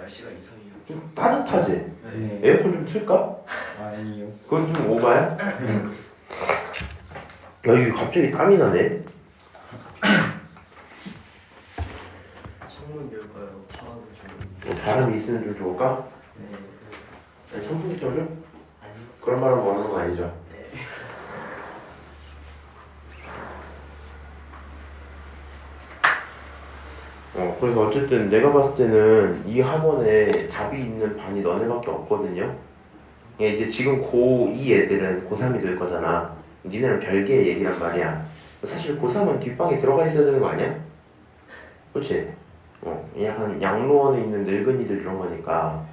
날씨가 이상해요. 좀 따뜻하지? 네. 에어컨 좀 틀까? 아니요. 그건 좀 오바야? 야 이게 갑자기 땀이 나네. 창문 열까요? 파워는 좀. 바람이 있으면 좀 좋을까? 네. 선풍기 좀 줘? 아니. 그런 말을 원하는 거 아니죠? 네. 그래서 어쨌든 내가 봤을 때는 이 학원에 답이 있는 반이 너네밖에 없거든요. 이제 지금 고2 애들은 고3이 될 거잖아. 니네는 별개의 얘기란 말이야. 사실 고3은 뒷방에 들어가 있어야 되는 거 아니야? 그치? 약간 양로원에 있는 늙은이들 이런 거니까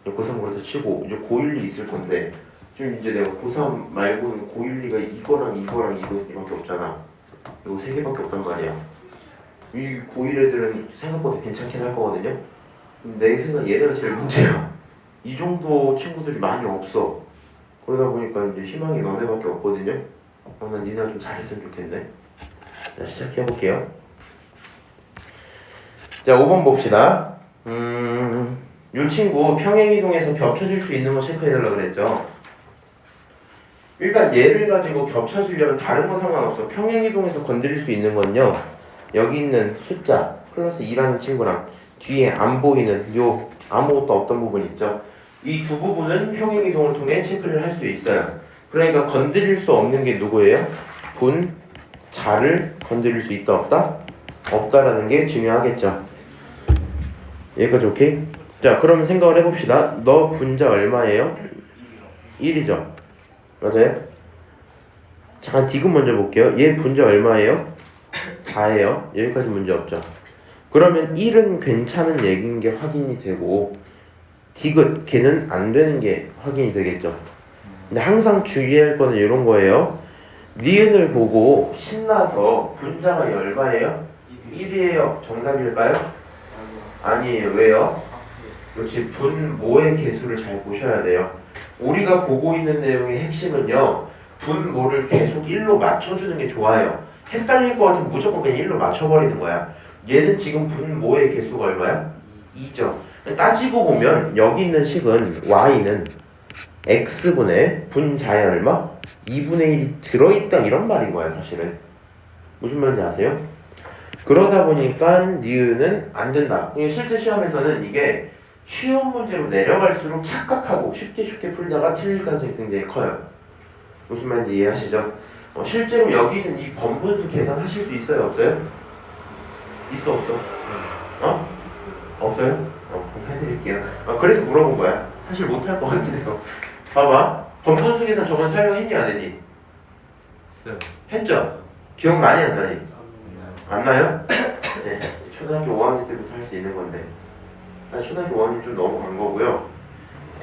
고3 그래도 치고 이제 고1이 있을 건데 지금 이제 내가 고3 말고는 고1이가 이거랑 이거밖에 없잖아. 이거 세 개밖에 없단 말이야. 이 고1 애들은 생각보다 괜찮긴 할 거거든요. 내 생각 얘네가 제일 문제야. 이 정도 친구들이 많이 없어. 그러다 보니까 이제 희망이 너네밖에 없거든요. 난 니네가 좀 잘했으면 좋겠네. 자, 시작해볼게요. 자, 5번 봅시다. 이 친구 평행이동에서 겹쳐질 수 있는 거 체크해달라 그랬죠. 일단 얘를 가지고 겹쳐지려면 다른 건 상관없어. 평행이동에서 건드릴 수 있는 건요, 여기 있는 숫자 플러스 2라는 친구랑 뒤에 안 보이는 요 아무것도 없던 부분 있죠. 이 두 부분은 평행이동을 통해 체크를 할 수 있어요. 그러니까 건드릴 수 없는 게 누구예요? 분, 자를 건드릴 수 있다 없다? 없다라는 게 중요하겠죠. 여기까지 오케이? 자, 그럼 생각을 해봅시다. 너 분자 얼마예요? 1이죠. 맞아요? 잠깐 디귿 먼저 볼게요. 얘 분자 얼마예요? 4예요. 여기까지 문제 없죠. 그러면 1은 괜찮은 얘기인 게 확인이 되고 디귿 걔는 안 되는 게 확인이 되겠죠. 근데 항상 주의할 거는 이런 거예요. 니은을 보고 신나서 분자가 얼마예요? 1이에요. 정답일까요? 아니에요. 왜요? 그렇지. 분모의 개수를 잘 보셔야 돼요. 우리가 보고 있는 내용의 핵심은요, 분모를 계속 1로 맞춰주는 게 좋아요. 헷갈릴 것 같으면 무조건 그냥 1로 맞춰버리는 거야. 얘는 지금 분모의 개수가 얼마야? 2죠. 따지고 보면 여기 있는 식은 y는 x분의 분자의 얼마? 2분의 1이 들어있다 이런 말인 거야 사실은. 무슨 말인지 아세요? 그러다 보니까 니은은 안 된다. 실제 시험에서는 이게 쉬운 문제로 내려갈수록 착각하고 쉽게 풀다가 틀릴 가능성이 굉장히 커요. 무슨 말인지 이해하시죠? 실제로 여기 있는 이 번분수 계산하실 수 있어요? 없어요? 있어 없어? 없어요? 그럼 해드릴게요. 그래서 물어본 거야. 사실 못할 것 같아서. 봐봐. 번분수 계산 저번 설명했니 안 했니? 했어요. 했죠? 기억나니 안 나니? 안 나요? 네. 초등학교 5학년 때부터 할 수 있는 건데. 초등학교 5학년 좀 넘어간 거고요.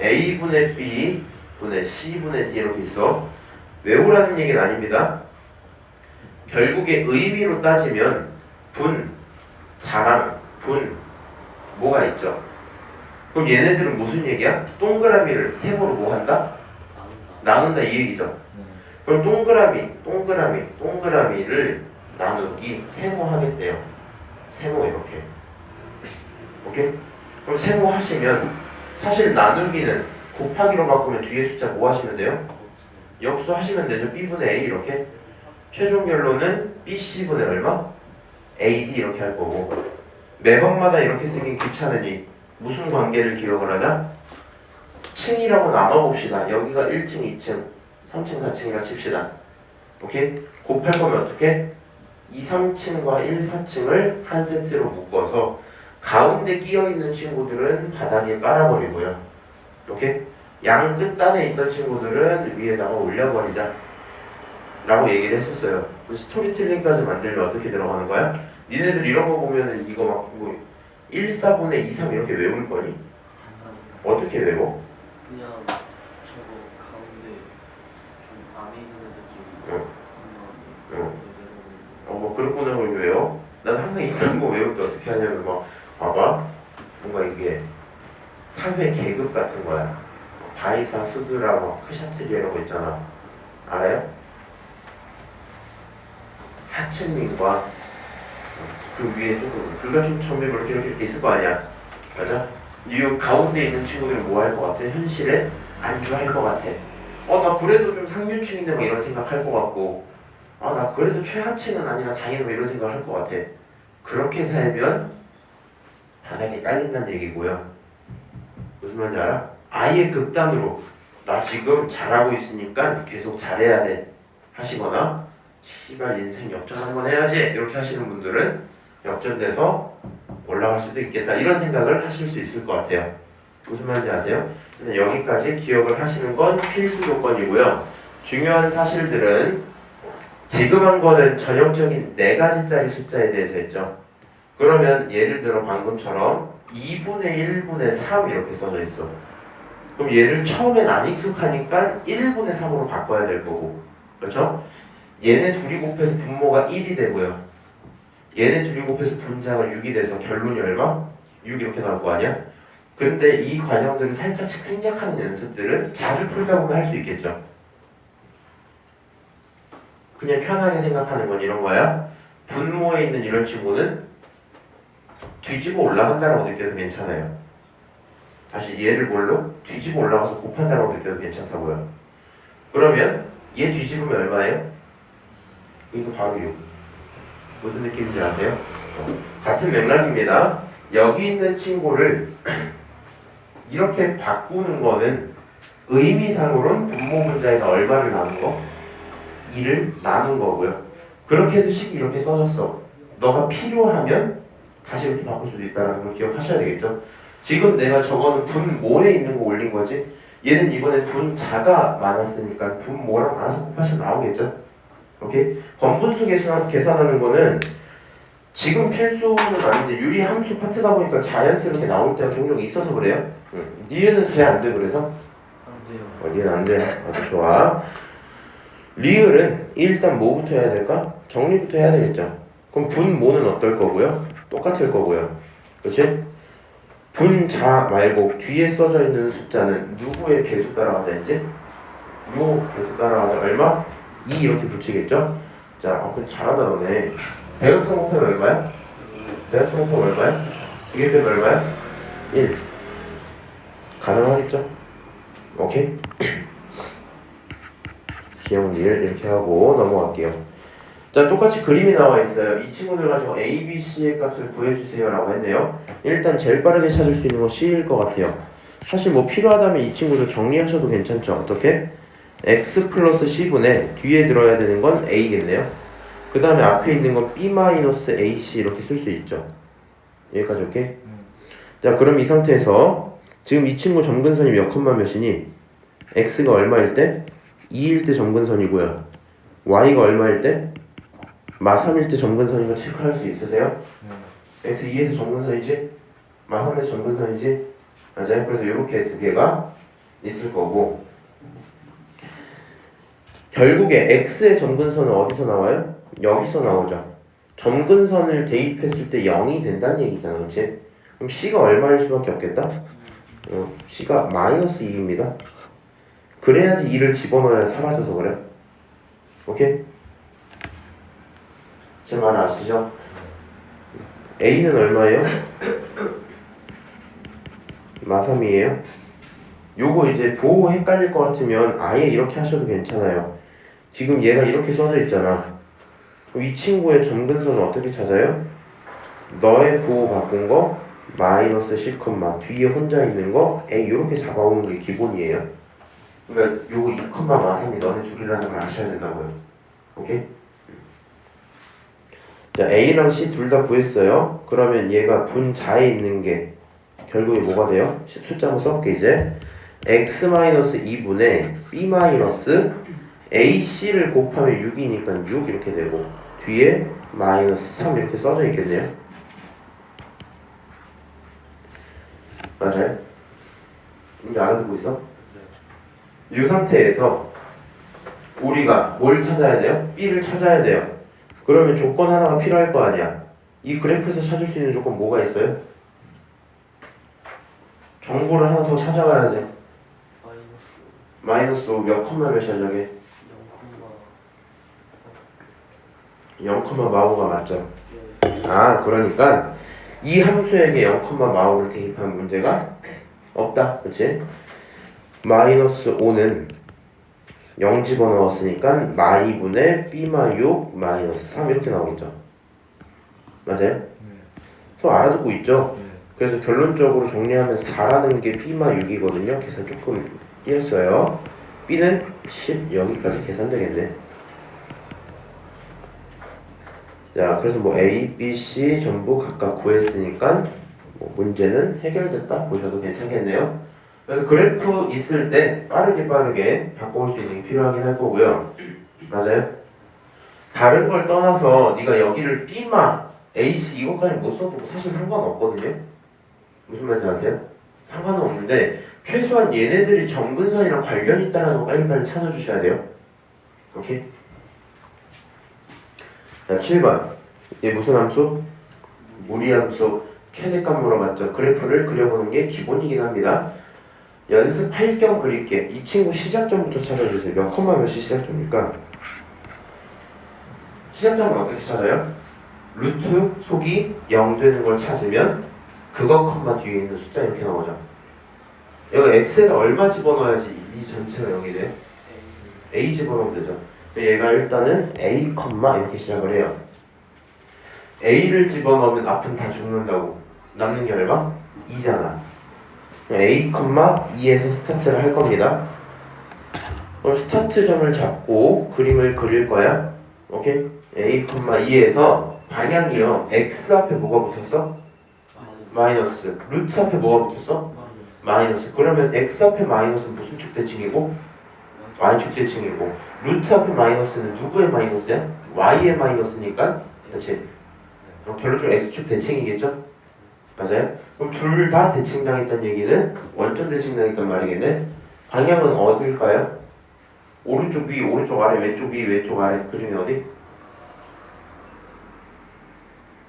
A분의 B 분의 C분의 D 이렇게 있어. 외우라는 얘기는 아닙니다. 결국에 의미로 따지면 분, 자랑, 분, 뭐가 있죠? 그럼 얘네들은 무슨 얘기야? 동그라미를 세모로 뭐 한다? 나눈다 이 얘기죠. 그럼 동그라미를 나누기 세모 하겠대요. 세모 이렇게. 오케이? 그럼 세모 하시면 사실 나누기는 곱하기로 바꾸면 뒤에 숫자 뭐 하시면 돼요? 역수 하시면 되죠. B분의 A 이렇게. 최종 결론은 BC분의 얼마? AD 이렇게 할 거고. 매번마다 이렇게 쓰긴 귀찮으니 무슨 관계를 기억을 하자? 층이라고 나눠봅시다. 여기가 1층, 2층, 3층, 4층이라 칩시다. 오케이? 곱할 거면 어떻게? 2, 3층과 1, 4층을 한 세트로 묶어서 가운데 끼어있는 친구들은 바닥에 깔아버리고요. 오케이? 양 끝단에 있던 친구들은 위에다가 올려버리자 라고 얘기를 했었어요. 스토리텔링까지 만들면 어떻게 들어가는 거야? 니네들 이런 거 보면은 이거 막 뭐 1, 4분의 2, 3 이렇게 외울 거니? 어떻게 외워? 그냥 저거 가운데 좀 안에 있는 애들끼리 뭐 그렇구나. 그걸 외워? 난 항상 이런 거 외울 때 어떻게 하냐면 막 봐봐. 뭔가 이게 사회 계급 같은 거야. 바이사, 수드라, 막 크샤트리아 이런 거 있잖아. 알아요? 하층민과 그 위에 조금 불가촉 천밀 이렇게 있을 거 아니야. 맞아? 이 가운데 있는 친구들은 뭐 할 것 같아? 현실에 안주할 것 같아. 나 그래도 좀 상류층인데 뭐 이런 생각 할 것 같고, 나 그래도 최하층은 아니라 다행히 뭐 이런 생각을 할 것 같아. 그렇게 살면 바닥에 깔린다는 얘기고요. 무슨 말인지 알아? 아예 극단으로 나 지금 잘하고 있으니까 계속 잘해야 돼 하시거나 시발 인생 역전 한번 해야지 이렇게 하시는 분들은 역전돼서 올라갈 수도 있겠다 이런 생각을 하실 수 있을 것 같아요. 무슨 말인지 아세요? 근데 여기까지 기억을 하시는 건 필수 조건이고요. 중요한 사실들은 지금 한 거는 전형적인 4가지짜리 숫자에 대해서 했죠. 그러면 예를 들어 방금처럼 2분의 1분의 3 이렇게 써져 있어. 그럼 얘를 처음엔 안 익숙하니까 1분의 3으로 바꿔야 될 거고, 그렇죠? 얘네 둘이 곱해서 분모가 1이 되고요. 얘네 둘이 곱해서 분자가 6이 돼서 결론이 얼마? 6 이렇게 나올 거 아니야? 근데 이 과정들을 살짝씩 생략하는 연습들은 자주 풀다 보면 할 수 있겠죠. 그냥 편하게 생각하는 건 이런 거야. 분모에 있는 이런 친구는 뒤집어 올라간다라고 느껴도 괜찮아요. 다시 얘를 뭘로? 뒤집어 올라가서 곱한다라고 느껴도 괜찮다고요. 그러면 얘 뒤집으면 얼마예요? 이거 바로 6. 무슨 느낌인지 아세요? 같은 맥락입니다. 여기 있는 친구를 이렇게 바꾸는 거는 의미상으로는 분모 분자에다 얼마를 나눈 거? 2를 나눈 거고요. 그렇게 해서 식이 이렇게 써졌어. 너가 필요하면 다시 이렇게 바꿀 수도 있다는 걸 기억하셔야 되겠죠. 지금 내가 저거는 분모에 있는 거 올린 거지. 얘는 이번에 분자가 많았으니까 분모랑 알아서 곱하시면 나오겠죠. 오케이? 번분수 계산하는 거는 지금 필수는 아닌데 유리 함수 파트다 보니까 자연스럽게 나올 때가 종종 있어서 그래요. 니은은 돼 안 돼 그래서? 안 돼요. 니은 안 돼. 아주 좋아. 리을은 일단 뭐부터 해야 될까? 정리부터 해야 되겠죠. 그럼 분모는 어떨 거고요? 똑같을 거고요. 그렇지? 분자 말고 뒤에 써져 있는 숫자는 누구의 개수 따라가자 했지? 요 개수 따라가자 얼마? 2 이렇게 붙이겠죠? 자, 그래 잘하다 너네. 대각선 곱하면 얼마야? 대각선 곱하면 얼마야? 2개 빼면 얼마야? 1. 가능하겠죠? 오케이? 귀여운 일 이렇게 하고 넘어갈게요. 자, 똑같이 그림이 나와 있어요. 이 친구들 가지고 A, B, C의 값을 구해주세요 라고 했네요. 일단 제일 빠르게 찾을 수 있는 건 C일 것 같아요. 사실 뭐 필요하다면 이 친구를 정리하셔도 괜찮죠. 어떻게? X 플러스 C분의 뒤에 들어야 되는 건 A겠네요. 그 다음에 앞에 있는 건 B 마이너스 AC 이렇게 쓸 수 있죠. 여기까지 오케이? 자, 그럼 이 상태에서 지금 이 친구 점근선이 몇 컴마 몇이니? X가 얼마일 때? 2일 때 점근선이고요. Y가 얼마일 때? 마3일 때 점근선인 거 체크할 수 있으세요? X 2에서 점근선이지? 마3에서 점근선이지? 맞아요? 그래서 이렇게 두 개가 있을 거고 결국에 X의 점근선은 어디서 나와요? 여기서 나오죠. 점근선을 대입했을 때 0이 된다는 얘기잖아, 그치? 그럼 C가 얼마일 수밖에 없겠다? C가 마이너스 2입니다. 그래야지 2를 집어넣어야 사라져서 그래. 오케이? 제 말 아시죠? A는 얼마예요? 마3이에요. 요거 이제 부호 헷갈릴 것 같으면 아예 이렇게 하셔도 괜찮아요. 지금 얘가 이렇게 써져 있잖아. 이 친구의 점근선은 어떻게 찾아요? 너의 부호 바꾼 거 마이너스 C, 뒤에 혼자 있는 거 A 이렇게 잡아오는 게 기본이에요. 그러니까 요거 2, 마3이 너네 둘이라는 걸 아셔야 된다고요. 오케이? 자, A랑 C 둘 다 구했어요. 그러면 얘가 분자에 있는 게 결국에 뭐가 돼요? 숫자 한번 써볼게 이제. X-2분의 B-AC를 곱하면 6이니까 6 이렇게 되고 뒤에 마이너스 3 이렇게 써져 있겠네요. 맞아요? 이제 알아듣고 있어? 이 상태에서 우리가 뭘 찾아야 돼요? B를 찾아야 돼요. 그러면 조건 하나가 필요할 거 아니야. 이 그래프에서 찾을 수 있는 조건 뭐가 있어요? 정보를 하나 더 찾아가야 돼. 마이너스 몇 컴마 몇이야 저게? 0, 마오가 맞죠? 아, 그러니까 이 함수에게 0,마오를 대입하는 문제가 없다. 그치? 마이너스 5는 0 집어넣었으니까 마이분의 B마6 마이너스 3 이렇게 나오겠죠. 맞아요? 그래서 알아듣고 있죠? 그래서 결론적으로 정리하면 4라는 게 B마6이거든요. 계산 조금 띄었어요. B는 10 여기까지 계산되겠네. 자, 그래서 뭐 A, B, C 전부 각각 구했으니까 뭐 문제는 해결됐다 보셔도 괜찮겠네요. 그래서 그래프 있을 때 빠르게 바꿔올 수 있는 게 필요하긴 할 거고요. 맞아요? 다른 걸 떠나서 네가 여기를 B마, AC 이것까지 못 써도 사실 상관없거든요. 무슨 말인지 아세요? 상관은 없는데 최소한 얘네들이 정근선이랑 관련이 있다는 거 빨리빨리 찾아주셔야 돼요. 오케이? 자, 7번. 얘 무슨 함수? 무리함수. 최대값 물어봤죠. 그래프를 그려보는 게 기본이긴 합니다. 연습할 겸 그릴게. 이 친구 시작점부터 찾아주세요. 몇 컴마 몇이 시작점입니까? 시작점은 어떻게 찾아요? 루트 속이 0 되는 걸 찾으면 그거 컴마 뒤에 있는 숫자 이렇게 나오죠. 여기 x에다 얼마 집어넣어야지 이 전체가 0이 돼? a 집어넣으면 되죠. 얘가 일단은 a 컴마 이렇게 시작을 해요. a를 집어넣으면 앞은 다 죽는다고. 남는 게 얼마? 2잖아. a 컴마 2에서 스타트를 할 겁니다. 그럼 스타트점을 잡고 그림을 그릴 거야. 오케이? a 컴마 2에서 방향이요. x 앞에 뭐가 붙었어? 마이너스. 루트 앞에 뭐가 붙었어? 마이너스. 그러면 x 앞에 마이너스는 무슨 축대칭이고? y축 대칭이고. 루트 앞에 마이너스는 누구의 마이너스야? y의 마이너스니까. 그렇지? 그럼 결론적으로 x축 대칭이겠죠? 맞아요? 그럼 둘 다 대칭당했다는 얘기는 원점 대칭당했단 말이겠네? 방향은 어딜까요? 오른쪽 위, 오른쪽 아래, 왼쪽 위, 왼쪽 아래. 그 중에 어디?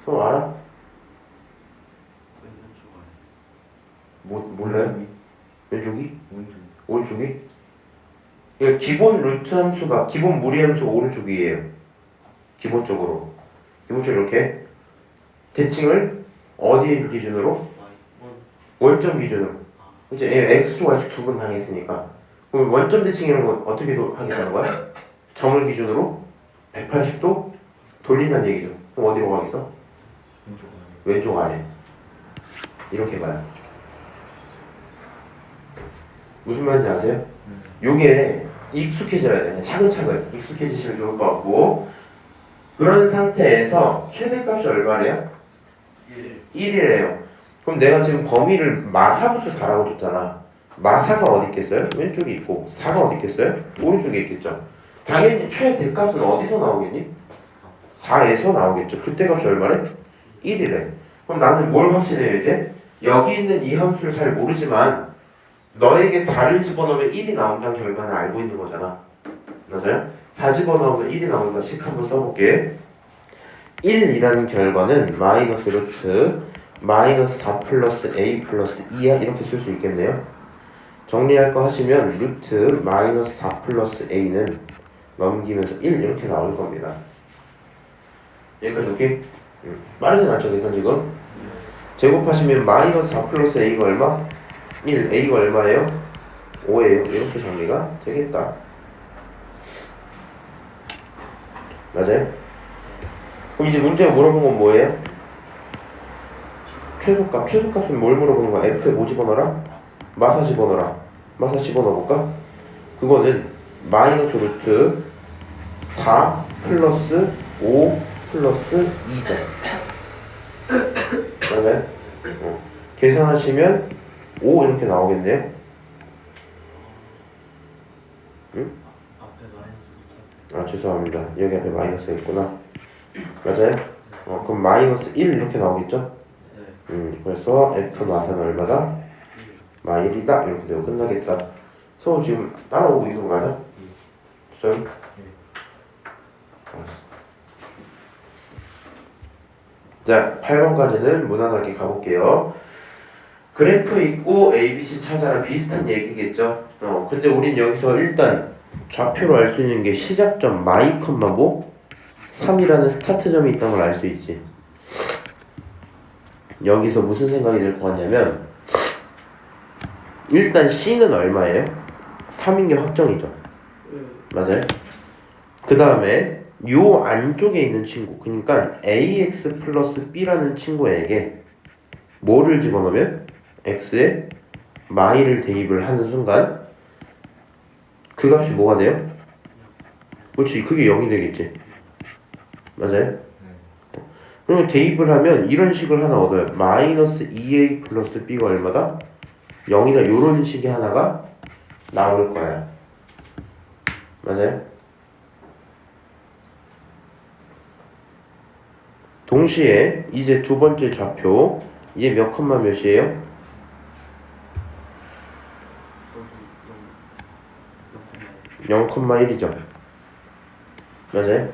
손 알아? 몰라요? 왼쪽이? 오른쪽이? 그러니까 기본 루트 함수가 기본 무리 함수가 오른쪽 위에요. 기본적으로 이렇게 대칭을 어디 기준으로? 원점 기준으로. 그치? x축 y축 두 번 당했으니까. 그럼 원점 대칭이라는 건 어떻게 하겠다는 거야? 점을 기준으로 180도 돌린다는 얘기죠. 그럼 어디로 가겠어? 왼쪽 아래. 이렇게 봐요. 무슨 말인지 아세요? 요게 익숙해져야 돼요. 차근차근 익숙해지시면 좋을 것 같고, 그런 상태에서 최대값이 얼마래요? 1이래요. 그럼 내가 지금 범위를 마사부터 4라고 줬잖아. 마사가 어디 있겠어요? 왼쪽에 있고 4가 어디 있겠어요? 오른쪽에 있겠죠. 당연히 최대값은 어디서 나오겠니? 4에서 나오겠죠. 그때 값이 얼마래? 1이래. 그럼 나는 뭘 확신해요 이제? 여기 있는 이 함수를 잘 모르지만 너에게 4를 집어넣으면 1이 나온다는 결과는 알고 있는 거잖아. 맞아요? 4 집어넣으면 1이 나온다. 식 한번 써볼게. 1이라는 결과는 마이너스 루트 마이너스 4 플러스 a 플러스 2야 이렇게 쓸 수 있겠네요. 정리할 거 하시면 루트 마이너스 4 플러스 a는 넘기면서 1 이렇게 나올 겁니다. 여기까지 오케이? 빠르진 않죠 계산 지금? 제곱하시면 마이너스 4 플러스 a가 얼마? 1, a가 얼마예요? 5예요. 이렇게 정리가 되겠다. 맞아요? 그럼 이제 문제가 물어본 건 뭐예요? 최소값. 최소값은 뭘 물어보는 거야? f에 뭐 집어넣어라? 마사 집어넣어라. 마사 집어넣어볼까? 그거는 마이너스 루트 4 플러스 5 플러스 2죠. 맞아요? 계산하시면 5 이렇게 나오겠네요. 응? 앞에 마이너스 붙어. 아 죄송합니다. 여기 앞에 마이너스가 있구나. 맞아요? 그럼 마이너스 1 이렇게 나오겠죠? 그래서 F 마사는 얼마다? 마1이다 이렇게 되고 끝나겠다. 서우 지금 따라오고 있는 거 맞아? 점? 자 8번까지는 무난하게 가볼게요. 그래프 있고 ABC 찾아라 비슷한 얘기겠죠. 근데 우린 여기서 일단 좌표로 알 수 있는 게 시작점 마이 컴마 뭐? 3이라는 스타트점이 있다는 걸 알 수 있지. 여기서 무슨 생각이 들 것 같냐면 일단 C는 얼마예요? 3인 게 확정이죠. 맞아요? 그 다음에 요 안쪽에 있는 친구, 그러니까 ax 플러스 b라는 친구에게 뭐를 집어넣으면 x에 마이를 대입을 하는 순간 그 값이 뭐가 돼요? 그렇지, 그게 0이 되겠지. 맞아요? 그러면 대입을 하면 이런 식을 하나 얻어요. 마이너스 2a 플러스 b가 얼마다? 0이다. 요런 식의 하나가 나올 거야. 맞아요? 동시에 이제 두 번째 좌표 얘 몇 컴마 몇이에요? 0,1이죠. 맞아요?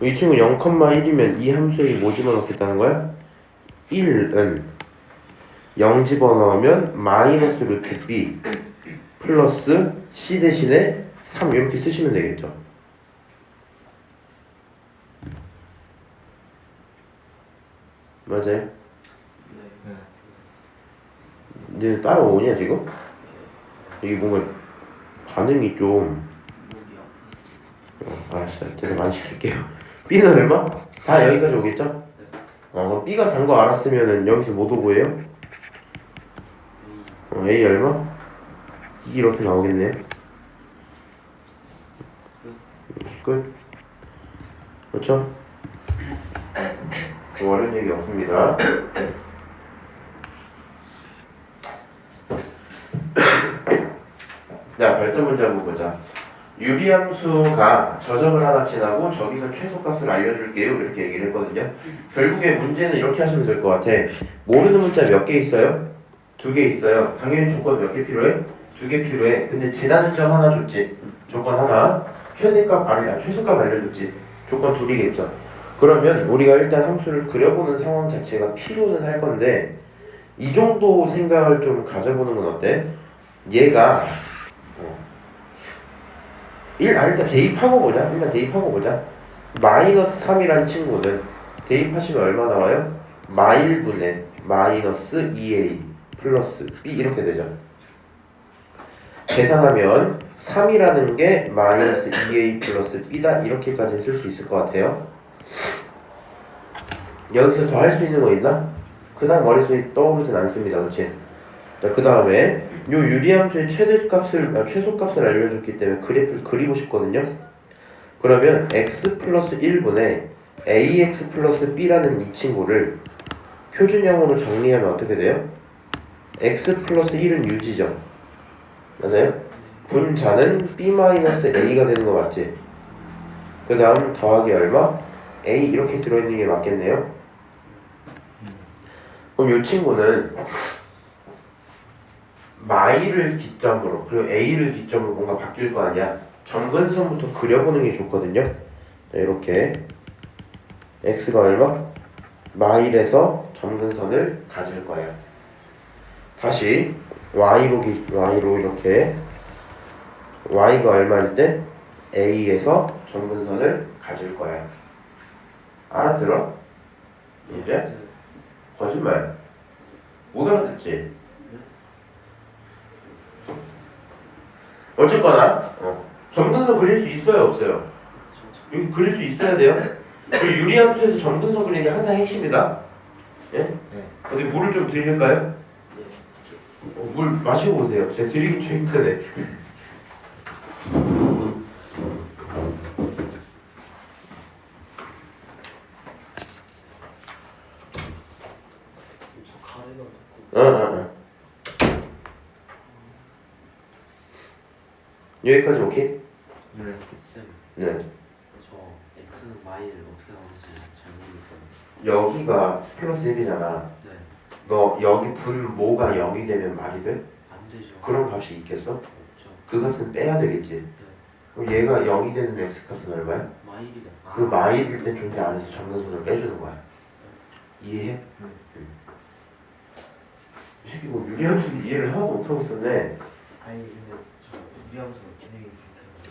이 친구 0,1이면 이 함수에 뭐 집어넣겠다는 거야? 1은 0 집어넣으면 마이너스 루트 b 플러스 c 대신에 3 이렇게 쓰시면 되겠죠. 맞아요? 이제 따라오냐 지금? 이게 뭔가 반응이 좀 알았어요. 대답 안 시킬게요. B는 얼마? 4 여기까지 오겠죠? 그럼 B가 4인 거 알았으면은 여기서 뭐 도구예요? A 얼마? 2 이렇게 나오겠네요. 끝. 그렇죠? 어려운 얘기 없습니다. 자, 별점 문제 한번 보자. 유리함수가 저점을 하나 지나고 저기서 최소값을 알려줄게요 이렇게 얘기를 했거든요. 결국에 문제는 이렇게 하시면 될 것 같아. 모르는 문자 몇 개 있어요? 2개 있어요. 당연히 조건 몇 개 필요해? 2개 필요해. 근데 지나는 점 하나 줬지. 조건 하나. 최소값 알려줬지. 조건 둘이겠죠. 그러면 우리가 일단 함수를 그려보는 상황 자체가 필요는 할 건데 이 정도 생각을 좀 가져보는 건 어때? 얘가 일단 대입하고 보자. 마이너스 3이란 친구는 대입하시면 얼마 나와요? 마일분의 마이너스 2a 플러스 b 이렇게 되죠. 계산하면 3이라는 게 마이너스 2a 플러스 b다 이렇게까지 쓸 수 있을 것 같아요. 여기서 더 할 수 있는 거 있나? 그 다음 머릿속에 떠오르진 않습니다. 그치? 자, 그 다음에 요 유리함수의 최소값을 알려줬기 때문에 그래프를 그리고 싶거든요. 그러면 x 플러스 1분의 ax 플러스 b라는 이 친구를 표준형으로 정리하면 어떻게 돼요? x 플러스 1은 유지죠. 맞아요? 분자는 b 마이너스 a가 되는 거 맞지? 그 다음 더하기 얼마? a 이렇게 들어있는 게 맞겠네요. 그럼 이 친구는 마이를 기점으로 그리고 a를 기점으로 뭔가 바뀔 거 아니야. 점근선부터 그려보는 게 좋거든요. 이렇게 x가 얼마? 마일에서 점근선을 가질 거예요. 다시 y로 이렇게 y가 얼마일 때 a에서 점근선을 가질 거예요. 알아들어? 이제? 거짓말. 못 알아듣지? 어쨌거나 점근선 그릴 수 있어요 없어요? 여기 그릴 수 있어야 돼요. 유리함수에서 점근선 그리는 게 항상 핵심이다. 예? 어디 물을 좀 드릴까요? 물 마시고 오세요. 제가 드리기 좀 힘드네. 저 가래가 듣고 여기까지 오케이? 쌤, 네. 저 x는 y를 어떻게 나오는지 잘 모르겠어요. 여기가 플러스 1이잖아. 네, 너 여기 분모가 0이 되면 말이 돼? 안 되죠. 그런 값이 있겠어? 없죠. 그 값은 빼야 되겠지. 네, 그럼 얘가 0이 되는 x값은 얼마야? 마일이다. 그 마일일 때 존재 안 해서 점근선을 빼주는 거야. 이해해? 이 새끼 뭐 유리함수 이해를 하나도 못하고 있었네. 아니 근데 저 유리함수가 기능이 부족해서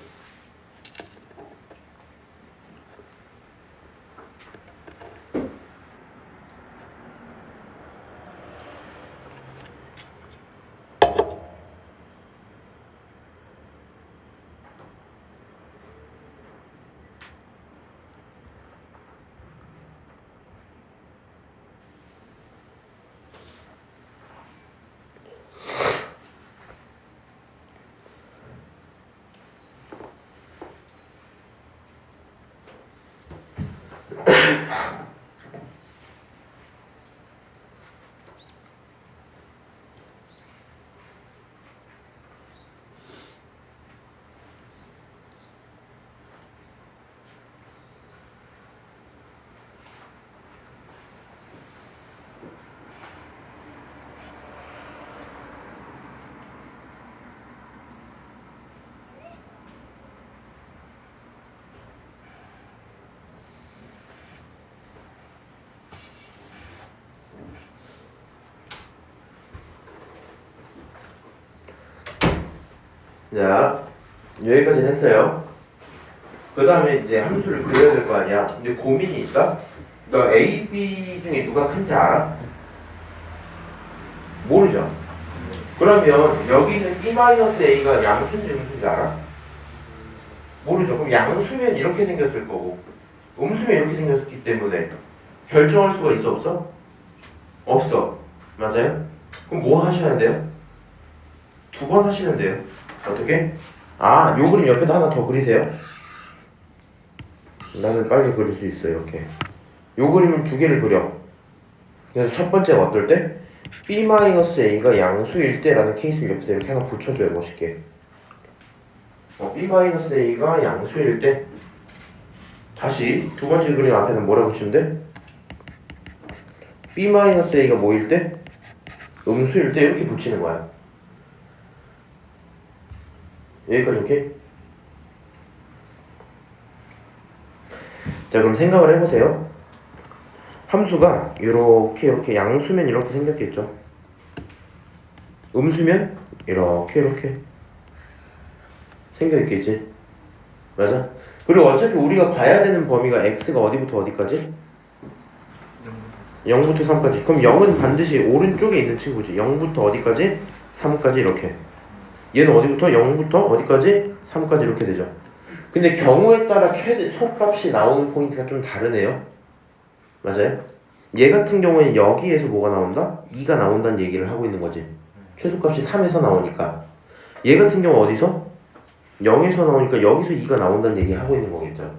자, 여기까지는 했어요. 그 다음에 이제 함수를 그려야 될 거 아니야. 근데 고민이 있다? 너 A, B 중에 누가 큰지 알아? 모르죠? 그러면 여기는 B-A가 양수인지 음수인지 알아? 모르죠? 그럼 양수면 이렇게 생겼을 거고 음수면 이렇게 생겼기 때문에 결정할 수가 있어 없어? 없어. 맞아요? 그럼 뭐 하셔야 돼요? 2번 하시면 돼요. 어떻게? 아, 요 그림 옆에다 하나 더 그리세요. 나는 빨리 그릴 수 있어. 이렇게 요 그림은 2개를 그려. 그래서 첫 번째가 어떨 때? B-A가 양수일 때라는 케이스를 옆에다 이렇게 하나 붙여줘요. 멋있게. B-A가 양수일 때 다시 두 번째 그림 앞에는 뭐라 붙이면 돼? B-A가 뭐일 때? 음수일 때 이렇게 붙이는 거야. 여기까지 오케이? 자, 그럼 생각을 해보세요. 함수가 이렇게 양수면 이렇게 생겼겠죠. 음수면 이렇게 생겨있겠지. 맞아? 그리고 어차피 우리가 봐야 되는 범위가 x가 어디부터 어디까지? 0부터 3까지. 그럼 0은 반드시 오른쪽에 있는 친구지. 0부터 어디까지? 3까지 이렇게. 얘는 어디부터? 0부터 어디까지? 3까지 이렇게 되죠. 근데 경우에 따라 최대 속값이 나오는 포인트가 좀 다르네요. 맞아요? 얘 같은 경우에는 여기에서 뭐가 나온다? 2가 나온다는 얘기를 하고 있는 거지. 최소값이 3에서 나오니까. 얘 같은 경우 어디서? 0에서 나오니까 여기서 2가 나온다는 얘기 하고 있는 거겠죠.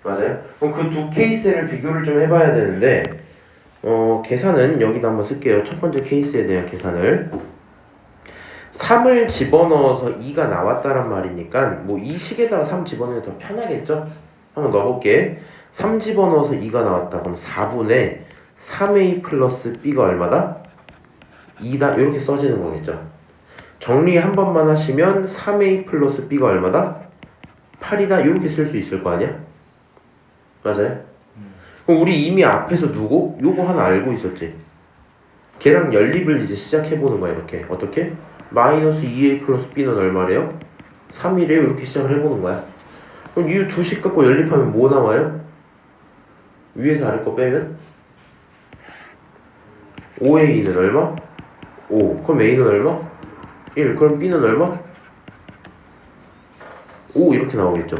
맞아요? 그럼 그 두 케이스를 비교를 좀 해봐야 되는데 계산은 여기다 한번 쓸게요. 첫 번째 케이스에 대한 계산을 3을 집어넣어서 2가 나왔다란 말이니까 뭐 이 식에다가 3 집어넣으면 더 편하겠죠? 한번 넣어볼게. 3 집어넣어서 2가 나왔다. 그럼 4분의 3a 플러스 b가 얼마다? 2다. 이렇게 써지는 거겠죠. 정리 한 번만 하시면 3a 플러스 b가 얼마다? 8이다. 이렇게 쓸 수 있을 거 아니야? 맞아요? 그럼 우리 이미 앞에서 누구? 요거 하나 알고 있었지. 걔랑 연립을 이제 시작해보는 거야. 이렇게. 어떻게? 마이너스 2a 플러스 b는 얼마래요? 3이래요. 이렇게 시작을 해보는 거야. 그럼 이 두 식 갖고 연립하면 뭐 나와요? 위에서 아래 거 빼면 5a는 얼마? 5. 그럼 a는 얼마? 1. 그럼 b는 얼마? 5 이렇게 나오겠죠.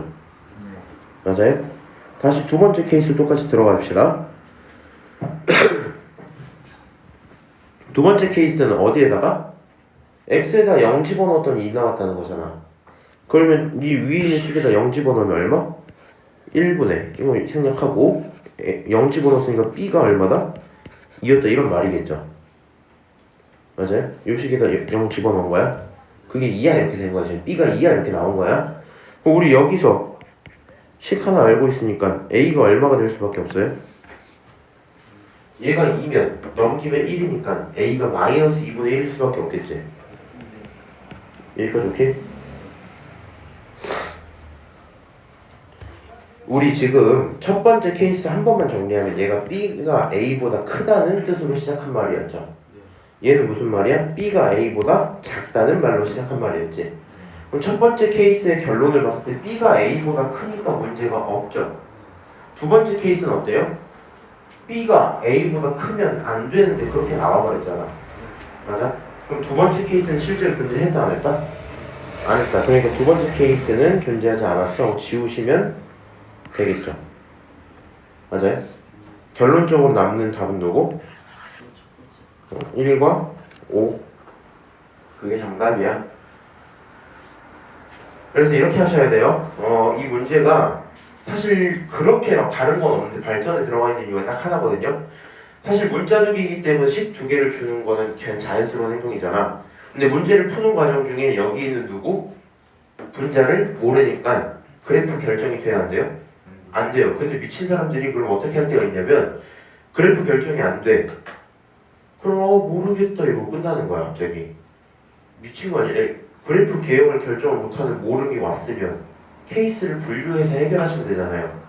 맞아요? 다시 두 번째 케이스 똑같이 들어갑시다. 두 번째 케이스는 어디에다가? x에다 0 집어넣었더니 2 나왔다는 거잖아. 그러면 이 위에 있는 식에다 0 집어넣으면 얼마? 1분의 이거 생략하고 0 집어넣었으니까 b가 얼마다? 2였다 이런 말이겠죠. 맞아요? 이 식에다 0 집어넣은 거야. 그게 2야 이렇게 된 거야. 지금 b가 2야 이렇게 나온 거야. 그럼 우리 여기서 식 하나 알고 있으니까 a가 얼마가 될 수밖에 없어요? 얘가 2면 넘기면 1이니까 a가 마이너스 2분의 1일 수밖에 없겠지. 여기까지 오케이? 우리 지금 첫 번째 케이스 한 번만 정리하면 얘가 b가 a보다 크다는 뜻으로 시작한 말이었죠. 얘는 무슨 말이야? b가 a보다 작다는 말로 시작한 말이었지. 그럼 첫 번째 케이스의 결론을 봤을 때 b가 a보다 크니까 문제가 없죠. 두 번째 케이스는 어때요? b가 a보다 크면 안 되는데 그렇게 나와버렸잖아. 맞아? 그럼 두 번째 케이스는 실제로 존재했다 안 했다? 안 했다. 그러니까 두 번째 케이스는 존재하지 않았어 하고 지우시면 되겠죠. 맞아요? 결론적으로 남는 답은 누구? 1과 5. 그게 정답이야. 그래서 이렇게 하셔야 돼요. 이 문제가 사실 그렇게 막 다른 건 없는데 발전에 들어가 있는 이유가 딱 하나거든요. 사실 문자적이기 때문에 식 두 개를 주는 거는 그냥 자연스러운 행동이잖아. 근데 문제를 푸는 과정 중에 여기 있는 누구? 분자를 모르니까 그래프 결정이 돼야 안 돼요? 안 돼요. 근데 미친 사람들이 그럼 어떻게 할 때가 있냐면 그래프 결정이 안 돼. 그럼 모르겠다 이러고 끝나는 거야 갑자기. 미친 거 아니야? 그래프 개형을 결정을 못하는 모름이 왔으면 케이스를 분류해서 해결하시면 되잖아요.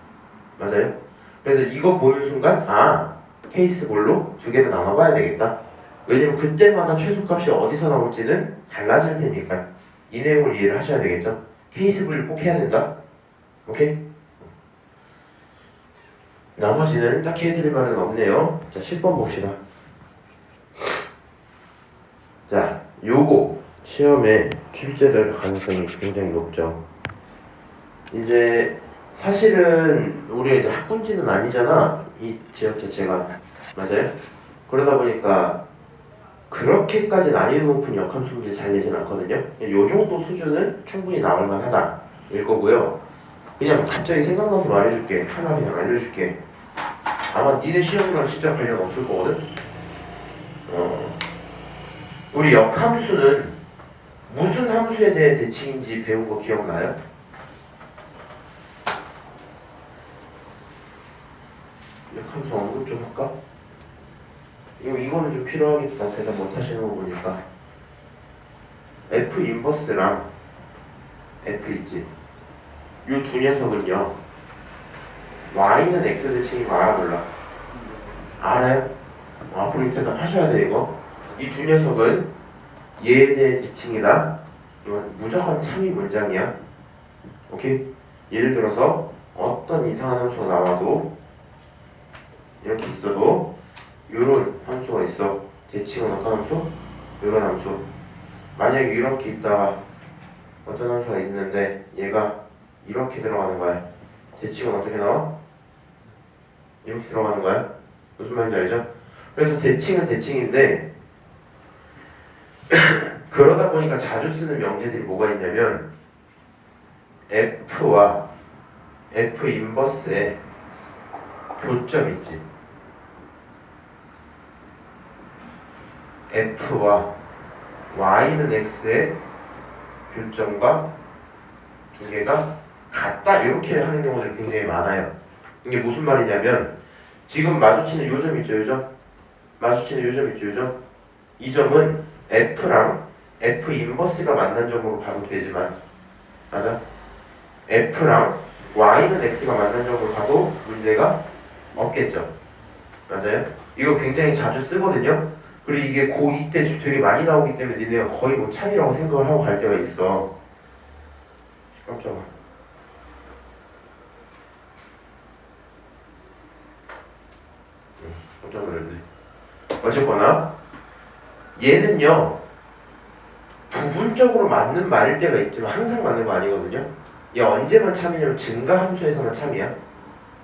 맞아요? 그래서 이거 보는 순간 케이스 볼로 두 개를 나눠봐야 되겠다. 왜냐면 그때마다 최소값이 어디서 나올지는 달라질 테니까. 이 내용을 이해를 하셔야 되겠죠? 케이스 분류 꼭 해야 된다. 오케이? 나머지는 딱히 해드릴 말은 없네요. 자, 10번 봅시다. 자, 요거 시험에 출제될 가능성이 굉장히 높죠. 이제 사실은 우리가 이제 학군지는 아니잖아, 이 지역 자체가. 맞아요? 그러다 보니까 그렇게까지 난이도 높은 역함수 문제 잘 내진 않거든요. 요 정도 수준은 충분히 나올 만하다 일 거고요. 그냥 갑자기 생각나서 말해줄게. 하나 그냥 알려줄게. 아마 니네 시험이랑 진짜 관련 없을 거거든. 우리 역함수는 무슨 함수에 대해 대칭인지 배운 거 기억나요? 역함수 언급 좀 할까? 이거는 좀 필요하겠다. 대답 못 하시는 거 보니까. F 인버스랑 F 있지. 요 두 녀석은요. Y는 X 대칭인 거 알아 몰라? 알아요? 앞으로 대답 하셔야 돼 이거. 이 두 녀석은 얘에 대한 대칭이다. 이건 무조건 참이 문장이야. 오케이? 예를 들어서 어떤 이상한 함수가 나와도 이렇게 있어도 요런 함수가 있어. 대칭은 어떤 함수? 요런 함수. 만약에 이렇게 있다가 어떤 함수가 있는데 얘가 이렇게 들어가는 거야. 대칭은 어떻게 나와? 이렇게 들어가는 거야. 무슨 말인지 알죠? 그래서 대칭은 대칭인데 그러다 보니까 자주 쓰는 명제들이 뭐가 있냐면 F와 F 인버스의 교점 있지. F와 Y는 X의 교점과 두 개가 같다 이렇게 하는 경우들이 굉장히 많아요. 이게 무슨 말이냐면 지금 마주치는 요점 있죠, 요점? 마주치는 요점 있죠, 요점? 이 점은 F랑 F 인버스가 만난 점으로 봐도 되지만 맞아? F랑 Y는 X가 만난 점으로 봐도 문제가 없겠죠. 맞아요? 이거 굉장히 자주 쓰거든요. 그리고 이게 고2 때 되게 많이 나오기 때문에 니네가 거의 뭐 참이라고 생각을 하고 갈 때가 있어. 깜짝아. 깜짝 놀랐네. 어쨌거나 얘는요 부분적으로 맞는 말일 때가 있지만 항상 맞는 거 아니거든요. 얘 언제만 참이냐면 증가함수에서만 참이야.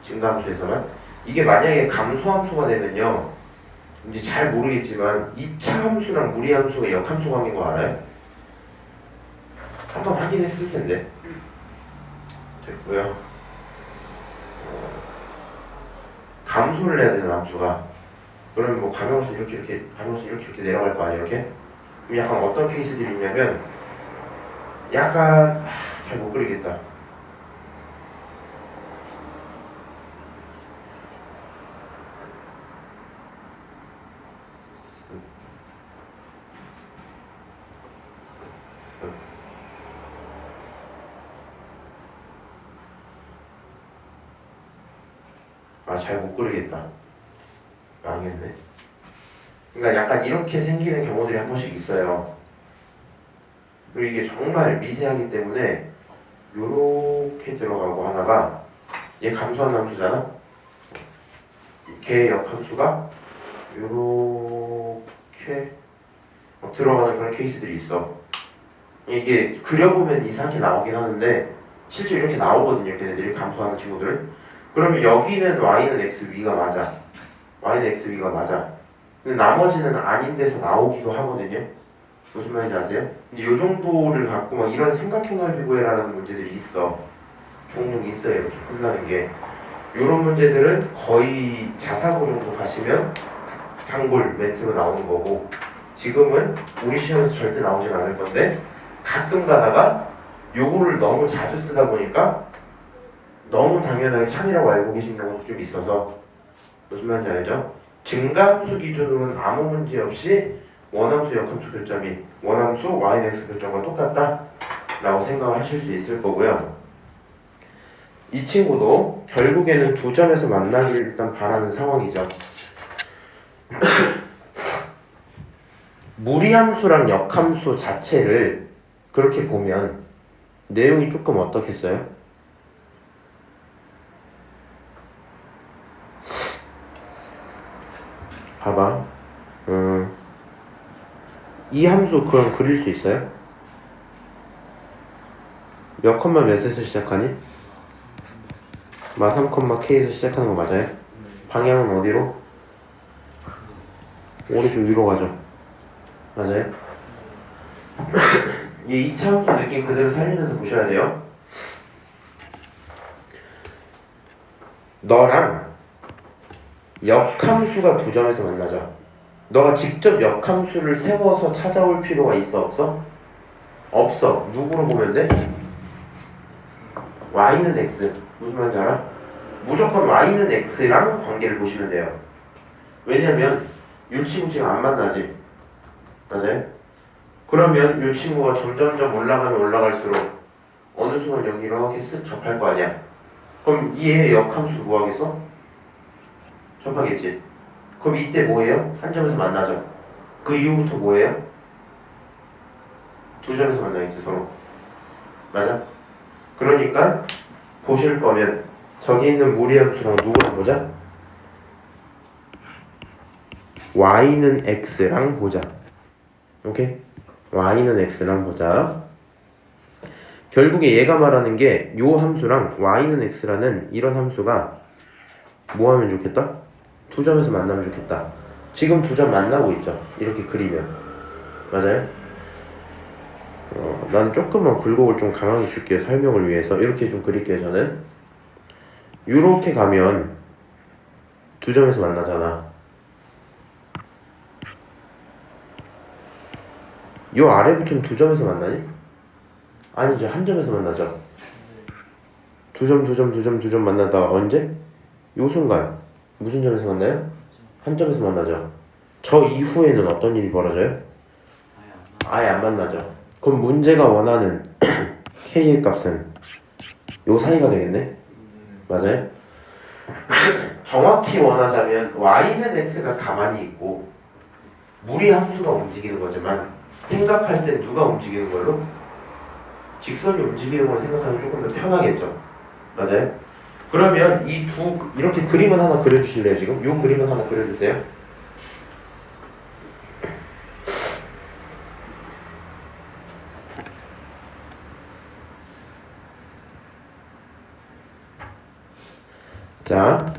증가함수에서만. 이게 만약에 감소함수가 되면요 이제 잘 모르겠지만 2차 함수랑 무리함수가 역함수 관계인 거 알아요? 한번 확인했을 텐데. 됐고요. 감소를 해야 되는 함수가 그러면 뭐 가면서 이렇게 가면서 이렇게 내려갈 거 아니야 이렇게? 그럼 약간 어떤 케이스들이 있냐면 약간 잘 못 그리겠다. 잘 못 그리겠다. 망했네. 그러니까 약간 이렇게 생기는 경우들이 한 번씩 있어요. 그리고 이게 정말 미세하기 때문에 요렇게 들어가고 하나가 얘 감소한 함수잖아. 걔의 역함수가 요렇게 들어가는 그런 케이스들이 있어. 이게 그려보면 이상하게 나오긴 하는데 실제 이렇게 나오거든요. 걔네들이 감소하는 친구들은. 그러면 여기는 Y는 X 위가 맞아. Y는 X 위가 맞아. 근데 나머지는 아닌 데서 나오기도 하거든요. 무슨 말인지 아세요? 근데 이 정도를 갖고 막 이런 삼각형을 비교해라는 문제들이 있어. 종종 있어요. 이렇게 풀리는 게. 이런 문제들은 거의 자사고 정도 가시면 단골 멘트로 나오는 거고 지금은 우리 시험에서 절대 나오진 않을 건데 가끔 가다가 요거를 너무 자주 쓰다 보니까 너무 당연하게 참이라고 알고 계신 경우도 좀 있어서 무슨 말인지 알죠? 증가함수 기준으로는 아무 문제 없이 원함수 역함수 교점이 원함수 yx 교점과 똑같다 라고 생각을 하실 수 있을 거고요. 이 친구도 결국에는 두 점에서 만나길 일단 바라는 상황이죠. 무리함수랑 역함수 자체를 그렇게 보면 내용이 조금 어떻겠어요? 봐봐. 이 함수 그럼 그릴 수 있어요? 몇 컴마 몇에서 시작하니? 마 3,k에서 시작하는 거 맞아요? 방향은 어디로? 오른쪽 위로 가죠. 맞아요? 이 2차 함수 느낌 그대로 살리면서 보셔야 돼요. 너랑 역함수가 두 점에서 만나죠. 너가 직접 역함수를 세워서 찾아올 필요가 있어 없어? 없어. 누구로 보면 돼? y는 x. 무슨 말인지 알아? 무조건 y는 x랑 관계를 보시면 돼요. 왜냐면 이 친구 지금 안 만나지? 맞아요? 그러면 이 친구가 점점점 올라가면 올라갈수록 어느 순간 여기 이렇게 쓱 접할 거 아니야? 그럼 얘의 역함수도 뭐 하겠어? 접하겠지. 그럼 이때 뭐예요? 한 점에서 만나죠. 그 이후부터 뭐예요? 두 점에서 만나겠지 서로. 맞아? 그러니까 보실 거면 저기 있는 무리함수랑 누구랑 보자? y는 x랑 보자. 오케이? y는 x랑 보자. 결국에 얘가 말하는 게 요 함수랑 y는 x라는 이런 함수가 뭐 하면 좋겠다? 두 점에서 만나면 좋겠다. 지금 두 점 만나고 있죠. 이렇게 그리면. 맞아요? 난 조금만 굴곡을 좀 강하게 줄게요. 설명을 위해서. 이렇게 좀 그릴게요. 저는 요렇게 가면 두 점에서 만나잖아. 요 아래부터는 두 점에서 만나니? 아니죠. 한 점에서 만나죠. 두 점 만나다가 언제? 요 순간 무슨 점에서 만나요? 한 점에서 만나죠. 저 이후에는 어떤 일이 벌어져요? 아예 안 만나죠. 그럼 문제가 원하는 k의 값은 요 사이가 되겠네? 맞아요? 정확히 원하자면 y는 x가 가만히 있고 무리함수가 움직이는 거지만 생각할 땐 누가 움직이는 걸로? 직선이 움직이는 걸 생각하면 조금 더 편하겠죠. 맞아요? 그러면 이 두 이렇게 그림은 하나 그려주실래요? 지금? 요 그림은 하나 그려주세요. 자,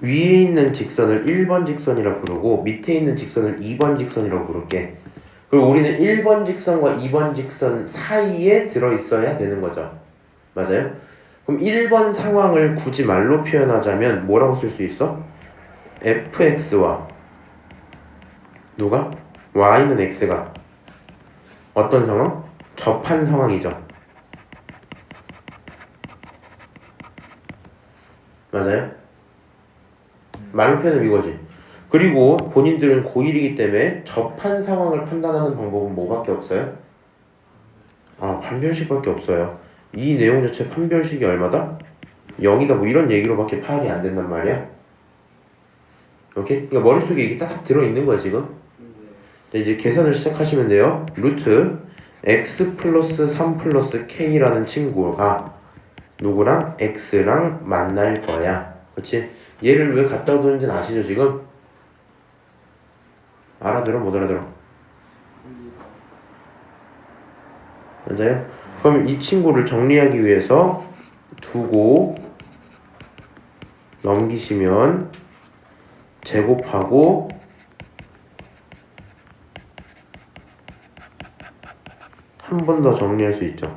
위에 있는 직선을 1번 직선이라고 부르고 밑에 있는 직선을 2번 직선이라고 부를게. 그리고 우리는 1번 직선과 2번 직선 사이에 들어있어야 되는 거죠. 맞아요? 그럼 1번 상황을 굳이 말로 표현하자면 뭐라고 쓸 수 있어? fx와 누가? y는 x가 어떤 상황? 접한 상황이죠. 맞아요? 말로 표현하면 이거지. 그리고 본인들은 고1이기 때문에 접한 상황을 판단하는 방법은 뭐밖에 없어요? 판별식밖에 없어요. 이 내용 자체 판별식이 얼마다? 0이다 뭐 이런 얘기로밖에 파악이 안 된단 말이야. 오케이? 그러니까 머릿속에 이게 딱딱 들어있는 거야 지금. 자, 이제 계산을 시작하시면 돼요. 루트 x 플러스 3 플러스 k라는 친구가 누구랑? x랑 만날 거야. 그치? 얘를 왜 갖다 두는지는 아시죠 지금? 알아들어? 못 알아들어? 맞아요? 그럼 이 친구를 정리하기 위해서 두고 넘기시면 제곱하고 한 번 더 정리할 수 있죠.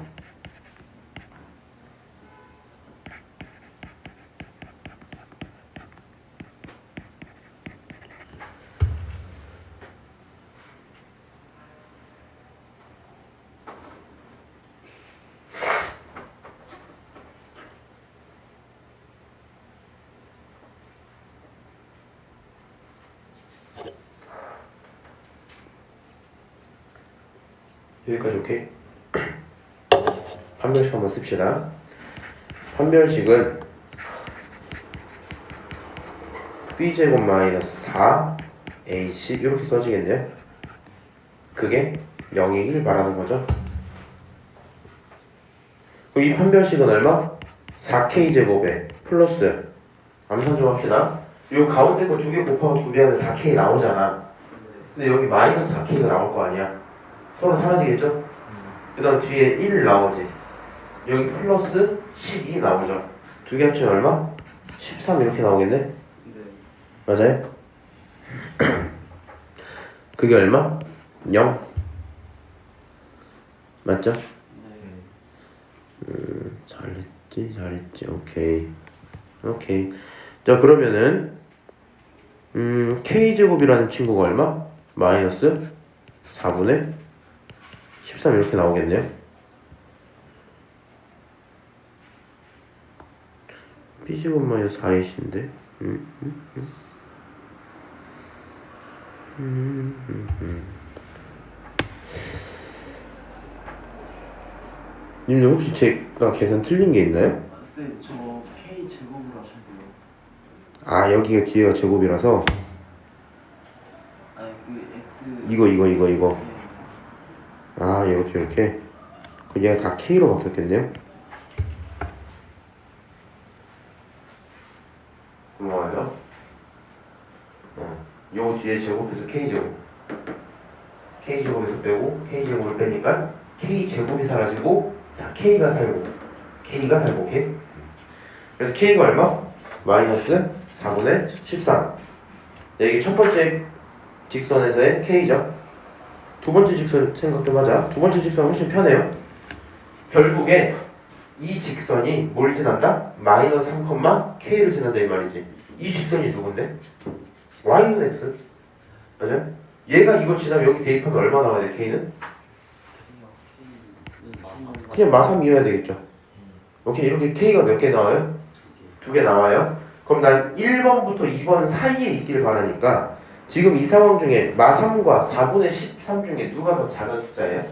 여기까지 오케이? 판별식 한번 씁시다. 판별식은 b제곱 마이너스 4ac 이렇게 써지겠네요. 그게 0이길 바라는 거죠. 그럼 이 판별식은 얼마? 4K제곱에 플러스 암산 좀 합시다. 요 가운데 거 2개 곱하고 2배 하면 4K 나오잖아. 근데 여기 마이너스 4K가 나올 거 아니야. 서로 사라지겠죠? 그 다음 뒤에 1 나오지. 여기 플러스 12 나오죠. 2개 합치면 얼마? 13 이렇게 나오겠네? 네. 맞아요? 그게 얼마? 0 맞죠? 네. 잘했지 오케이. 자 그러면은 K제곱이라는 친구가 얼마? 마이너스 4분의 13 이렇게 나오겠네요. B제곱 마이너스 4이신데 님들 혹시 제가 계산 틀린 게 있나요? 아, 쌤, 저 K 제곱으로 하셔야 돼요. 아 여기가 뒤에가 제곱이라서 아니 그 X. 이거 네. 아 이렇게 그 얘가 다 K로 바뀌었겠네요. 고마워요. 요거 뒤에 제곱해서 K제곱에서 빼고 K제곱을 빼니까 K제곱이 사라지고 K가 살고 오케이? 그래서 K가 얼마? 마이너스 4분의 13. 이게 첫 번째 직선에서의 K죠. 두 번째 직선 생각 좀 하자. 두 번째 직선 훨씬 편해요. 결국에 이 직선이 뭘 지난다? 마이너스 3, K를 지난다 이 말이지. 이 직선이 누군데? Y는 X. 맞아요? 얘가 이거 지나면 여기 대입하면 얼마 나와야 돼? K는? 그냥 마3이어야 되겠죠. 오케이 이렇게 K가 몇 개 나와요? 2개 나와요. 그럼 난 1번부터 2번 사이에 있기를 바라니까 지금 이 상황 중에 마3과 4분의 13 중에 누가 더 작은 숫자예요?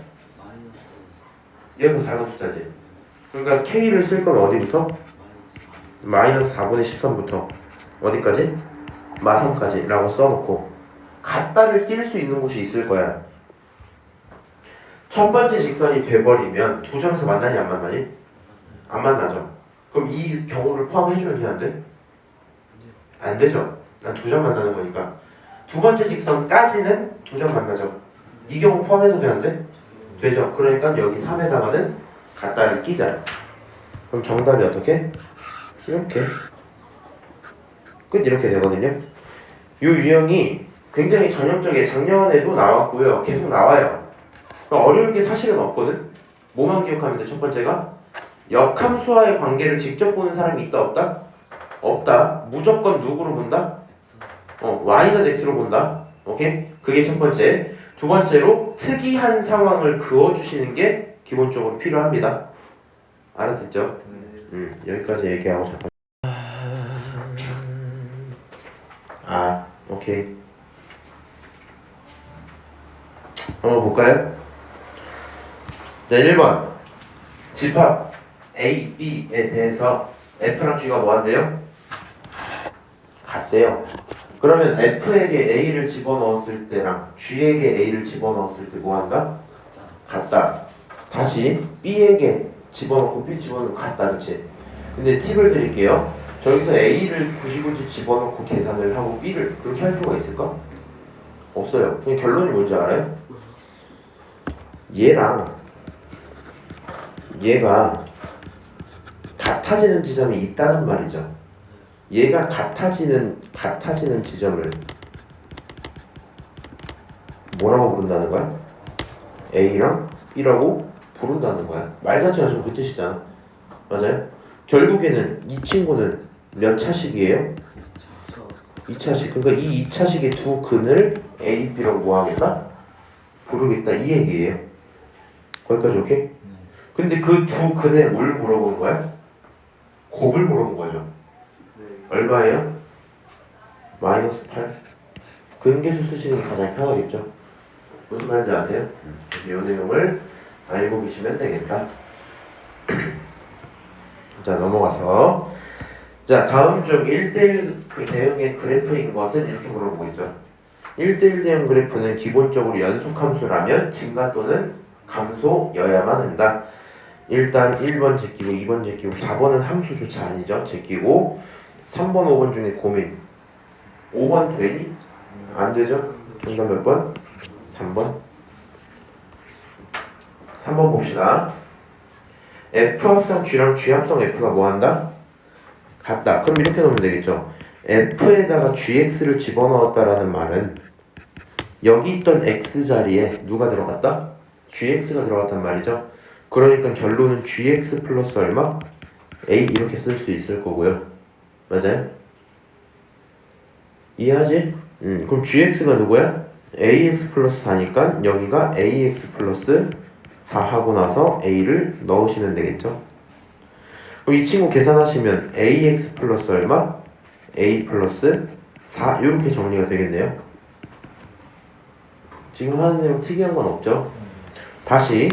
얘가 더 작은 숫자지. 그러니까 K를 쓸 건 어디부터? 마이너스 4분의 13부터 어디까지? 마3까지 라고 써놓고 같다를 낄 수 있는 곳이 있을 거야. 첫 번째 직선이 돼버리면 두 점에서 만나니 안 만나니? 안 만나죠. 그럼 이 경우를 포함해주면 안 돼? 안 되죠. 난 두 점 만나는 거니까. 두 번째 직선까지는 두 점 만나죠. 이 경우 포함해도 돼 안 돼? 되죠. 그러니까 여기 3에다가는 같다를 끼자. 그럼 정답이 어떻게? 이렇게 끝 이렇게 되거든요. 이 유형이 굉장히 전형적이에요. 작년에도 나왔고요. 계속 나와요. 어려울 게 사실은 없거든. 뭐만 기억하면 돼? 첫 번째가 역함수와의 관계를 직접 보는 사람이 있다 없다? 없다. 무조건 누구로 본다? Y는 X로 본다. 오케이? 그게 첫 번째. 두 번째로 특이한 상황을 그어주시는 게 기본적으로 필요합니다. 알아듣죠? 여기까지 얘기하고 잠깐. 오케이. 한번 볼까요? 자, 1번. 집합 A, B에 대해서 F랑 G가 뭐 한대요? 같대요. 그러면 F에게 A를 집어넣었을 때랑 G에게 A를 집어넣었을 때 뭐 한다? 같다. 다시 B에게 집어넣고 B 집어넣으면 같다. 그치? 근데 팁을 드릴게요. 저기서 A를 굳이 집어넣고 계산을 하고 B를 그렇게 할 필요가 있을까? 없어요. 그냥 결론이 뭔지 알아요? 얘랑 얘가 같아지는 지점이 있다는 말이죠. 얘가 같아지는 지점을 뭐라고 부른다는 거야? A랑 B라고 부른다는 거야. 말 자체가 좀 그 뜻이잖아. 맞아요? 결국에는 이 친구는 몇 차식이에요? 2차식. 그러니까 이 2차식의 두 근을 A, B라고 뭐 하겠다? 부르겠다 이 얘기예요. 거기까지 오케이? 근데 그 두 근에 뭘 물어본 거야? 곱을 물어본 거죠. 얼마예요? 마이너스 8. 근계수 쓰시는 게 가장 편하겠죠. 무슨 말인지 아세요? 이 내용을 알고 계시면 되겠다. 자 넘어가서 자 다음 중 1대1 그 대응의 그래프인 것은 이렇게 물어보고 있죠. 1대1 대응 그래프는 기본적으로 연속함수라면 증가 또는 감소여야만 한다. 일단 1번 제끼고 2번 제끼고 4번은 함수조차 아니죠. 제끼고 3번 5번 중에 고민 5번 되니? 안 되죠? 정답 몇 번? 3번 3번 봅시다. F 합성 G랑 G 합성 F가 뭐한다? 같다. 그럼 이렇게 놓으면 되겠죠. F에다가 GX를 집어넣었다라는 말은 여기 있던 X 자리에 누가 들어갔다? GX가 들어갔단 말이죠. 그러니까 결론은 GX 플러스 얼마? A 이렇게 쓸 수 있을 거고요. 맞아요? 이해하지? 그럼 GX가 누구야? AX 플러스 4니까 여기가 AX 플러스 4 하고 나서 A를 넣으시면 되겠죠. 그럼 이 친구 계산하시면 AX 플러스 얼마? A 플러스 4 이렇게 정리가 되겠네요. 지금 하는 내용 특이한 건 없죠? 다시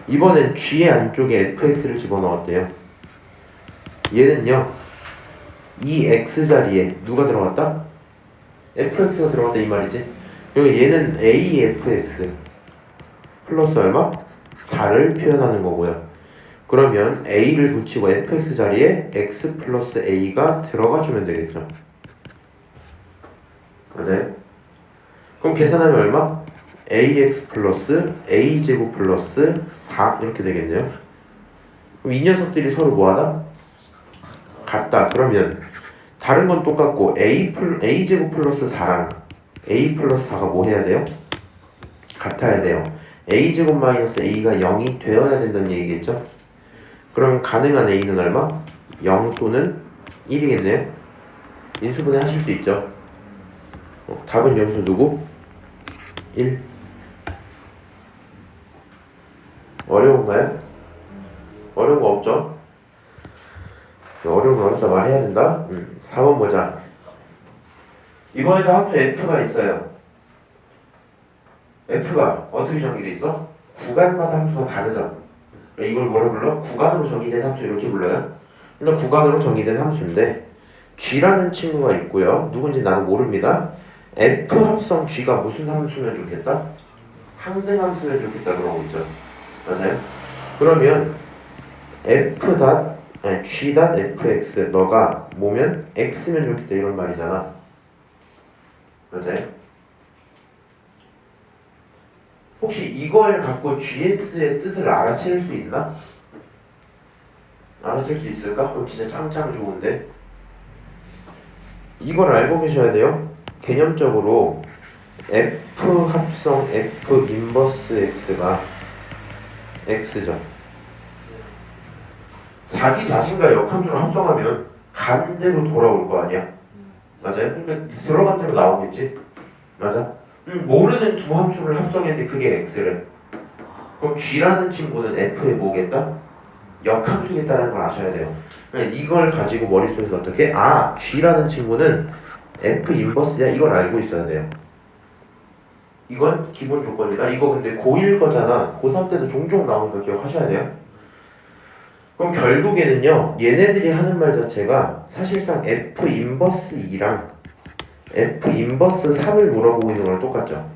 이번엔 G의 안쪽에 fx를 집어넣었대요. 얘는요 이 x자리에 누가 들어갔다? fx가 들어갔다 이 말이지. 그리고 얘는 afx 플러스 얼마? 4를 표현하는 거고요. 그러면 a를 붙이고 fx 자리에 x 플러스 a가 들어가주면 되겠죠. 맞아요? 그럼 계산하면 얼마? ax 플러스 a제곱 플러스 4 이렇게 되겠네요. 그럼 이 녀석들이 서로 뭐하다? 같다. 그러면 다른 건 똑같고 a제곱 플러스 4랑 a 플러스 4가 뭐 해야 돼요? 같아야 돼요. a제곱 마이너스 a가 0이 되어야 된다는 얘기겠죠? 그러면 가능한 a는 얼마? 0 또는 1이겠네요. 인수분해 하실 수 있죠. 답은 여기서 누구? 1. 어려운가요? 어려운 거 없죠? 어려우면 어렵다 말해야 된다? 4번 보자. 이번에도 함수 F가 있어요. F가 어떻게 정의돼 있어? 구간마다 함수가 다르죠. 이걸 뭐라 불러? 구간으로 정의된 함수 이렇게 불러요. 일단 구간으로 정의된 함수인데 G라는 친구가 있고요. 누군지 나는 모릅니다. F 합성 G가 무슨 함수면 좋겠다? 항등 함수면 좋겠다 그러고 있죠. 맞아요? 그러면 G.fx 너가 뭐면 x면 좋겠다 이런 말이잖아. 맞아요? 혹시 이걸 갖고 gx의 뜻을 알아챌 수 있나? 알아챌 수 있을까? 그럼 진짜 짱짱 좋은데 이걸 알고 계셔야 돼요. 개념적으로 F 합성 F 인버스 X가 X죠. 자기 자신과 역함수를 합성하면 간 대로 돌아올 거 아니야? 맞아요? 그러니까 들어간 대로 나오겠지? 맞아? 모르는 두 함수를 합성했는데 그게 X래. 그럼 G라는 친구는 F의 뭐겠다? 역함수겠다는 걸 아셔야 돼요. 그러니까 이걸 가지고 머릿속에서 어떻게? 아, G라는 친구는 F 인버스야 이걸 알고 있어야 돼요. 이건 기본 조건이다. 이거 근데 고1 거잖아. 고3 때도 종종 나오는 거 기억하셔야 돼요. 그럼 결국에는요 얘네들이 하는 말 자체가 사실상 F 인버스 2랑 F 인버스 3을 물어보고 있는 거랑 똑같죠.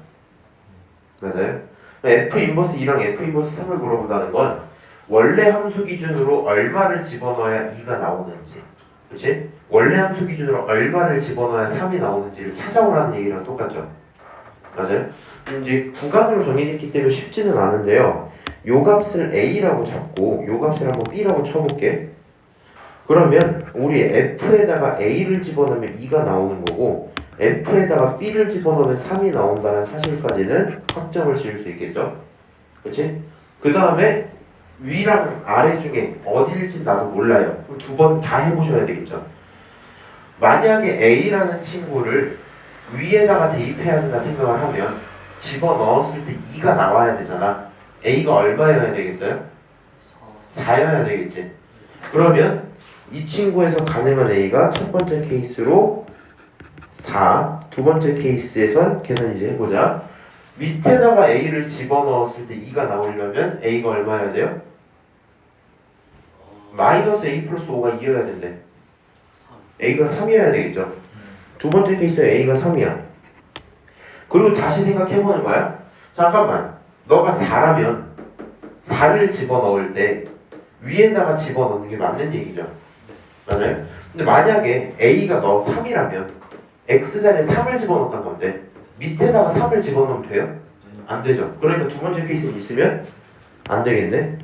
맞아요? F 인버스 2랑 F 인버스 3을 물어본다는 건 원래 함수 기준으로 얼마를 집어넣어야 2가 나오는지, 그치? 원래 함수 기준으로 얼마를 집어넣어야 3이 나오는지를 찾아오라는 얘기랑 똑같죠. 맞아요? 이제 구간으로 정의됐기 때문에 쉽지는 않은데요. 요 값을 A라고 잡고 요 값을 한번 B라고 쳐볼게. 그러면 우리 F에다가 A를 집어넣으면 2가 나오는 거고 F에다가 B를 집어넣으면 3이 나온다는 사실까지는 확정을 지을 수 있겠죠. 그치? 그 다음에 위랑 아래 중에 어디일지 나도 몰라요. 그럼 두 번 다 해보셔야 되겠죠. 만약에 A라는 친구를 위에다가 대입해야 된다 생각을 하면 집어넣었을 때 2가 나와야 되잖아. A가 얼마여야 되겠어요? 4여야 되겠지. 그러면 이 친구에서 가능한 A가 첫 번째 케이스로 4, 두 번째 케이스에선 계산 이제 해보자. 밑에다가 A를 집어넣었을 때 2가 나오려면 A가 얼마여야 돼요? 마이너스 A 플러스 5가 2여야 된대. A가 3이어야 되겠죠. 두 번째 케이스에 A가 3이야. 그리고 다시 생각해보는 거야. 잠깐만, 너가 4라면 4를 집어넣을 때 위에다가 집어넣는 게 맞는 얘기죠. 맞아요? 근데 만약에 A가 너 3이라면 X자리에 3을 집어넣었단 건데 밑에다가 3을 집어넣으면 돼요? 안 되죠. 그러니까 두 번째 케이스는 있으면 안 되겠네.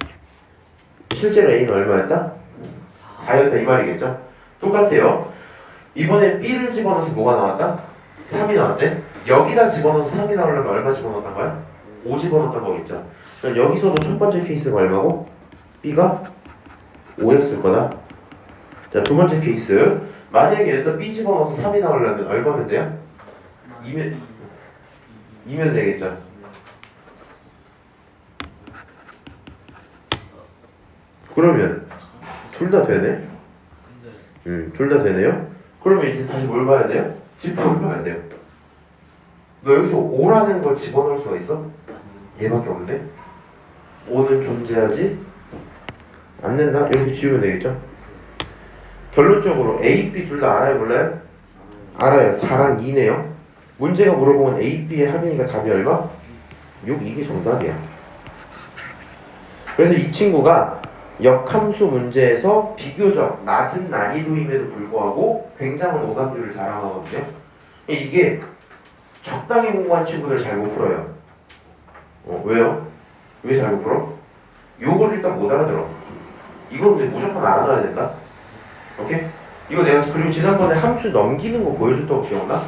실제로 A는 얼마였다? 4였다 이 말이겠죠? 똑같아요. 이번에 B를 집어넣어서 뭐가 나왔다? 3이 나왔대. 여기다 집어넣어서 3이 나오려면 얼마 집어넣었단 거야? 5 집어넣었단 거겠죠. 그럼 여기서도 첫 번째 케이스가 얼마고? B가 5였을 거다. 자, 두 번째 케이스. 만약에 일단 B 집어넣어서 3이 나오려면 얼마면 돼요? 2면 되겠죠. 그러면 둘 다 되네? 둘 다 되네요? 그러면 이제 다시 뭘 봐야 돼요? 집합을 봐야 돼요. 너 여기서 5라는 걸 집어넣을 수가 있어? 얘밖에 없는데? 5는 존재하지 않는다? 이렇게 지우면 되겠죠? 결론적으로 A, B 둘 다 알아요? 몰라요? 알아요. 4랑 2네요. 문제가 물어보면 A, B의 합이니까 답이 얼마? 6. 이게 정답이야. 그래서 이 친구가 역함수 문제에서 비교적 낮은 난이도임에도 불구하고 굉장한 오답률을 자랑하거든요. 이게 적당히 공부한 친구들 잘 못 풀어요. 왜요? 왜 잘 못 풀어? 요걸 일단 못 알아들어. 이건 근데 무조건 알아놔야 된다. 오케이? 이거 내가 그리고 지난번에 함수 넘기는 거 보여줬다고 기억나?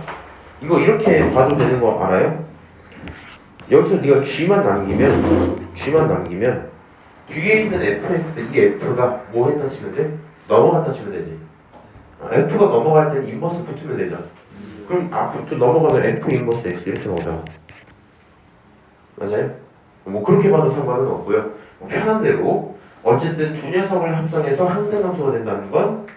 이거 이렇게 봐도 되는 거 알아요? 여기서 네가 G만 남기면 뒤에 있는 fx, 이 f가 뭐 했다 치면 돼? 넘어갔다 치면 되지. f가 넘어갈 땐 인버스 붙으면 되죠. 그럼 앞으로 넘어가면 f 인버스 x 이렇게 나오잖아. 맞아요? 뭐 그렇게 봐도 상관은 없고요. 편한 대로 어쨌든 두 녀석을 합성해서 항등함수가 된다는 건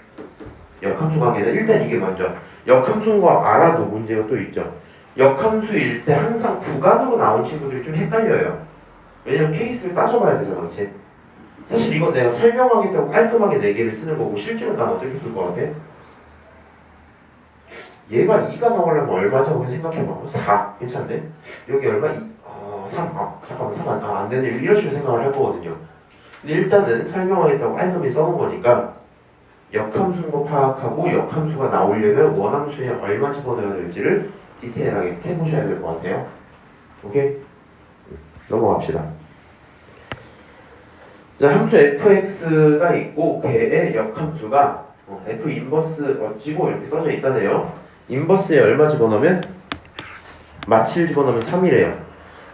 역함수 관계다. 일단 이게 먼저 역함수인 거 알아도 문제가 또 있죠. 역함수일 때 항상 구간으로 나온 친구들이 좀 헷갈려요. 왜냐면 케이스를 따져봐야 되잖아, 그렇지? 사실 이건 내가 설명하겠다고 깔끔하게 4개를 쓰는 거고 실제로 난 어떻게 풀 것 같아? 얘가 2가 나오려면 얼마죠? 그냥 생각해봐. 4 괜찮네? 여기 얼마? 3 잠깐만 3 안 되네. 이런 식으로 생각을 할 거거든요. 근데 일단은 설명하겠다고 깔끔히 써놓은 거니까 역함수인 거 파악하고 역함수가 나오려면 원함수에 얼마 집어넣어야 될지를 디테일하게 세보셔야 될 것 같아요. 오케이? 넘어갑시다. 자, 함수 fx가 있고 걔의 역함수가 f 인버스 어찌고 이렇게 써져 있다네요. 인버스에 얼마 집어넣으면? 마칠 집어넣으면 3이래요.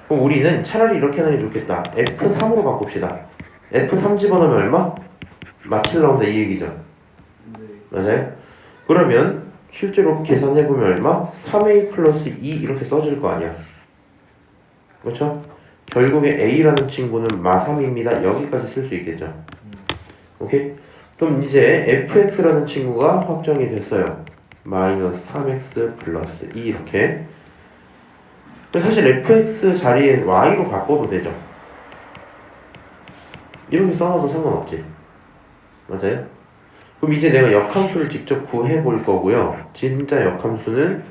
그럼 우리는 차라리 이렇게 하는 게 좋겠다. f3으로 바꿉시다. f3 집어넣으면 얼마? 마칠 나온다 이 얘기죠. 맞아요? 그러면 실제로 계산해보면 얼마? 3a 플러스 2 이렇게 써질 거 아니야. 그렇죠? 결국에 a라는 친구는 마3입니다. 여기까지 쓸 수 있겠죠. 오케이? 그럼 이제 fx라는 친구가 확정이 됐어요. 마이너스 3x 플러스 2 이렇게. 사실 fx 자리에 y로 바꿔도 되죠. 이렇게 써놔도 상관없지. 맞아요? 그럼 이제 내가 역함수를 직접 구해 볼 거고요. 진짜 역함수는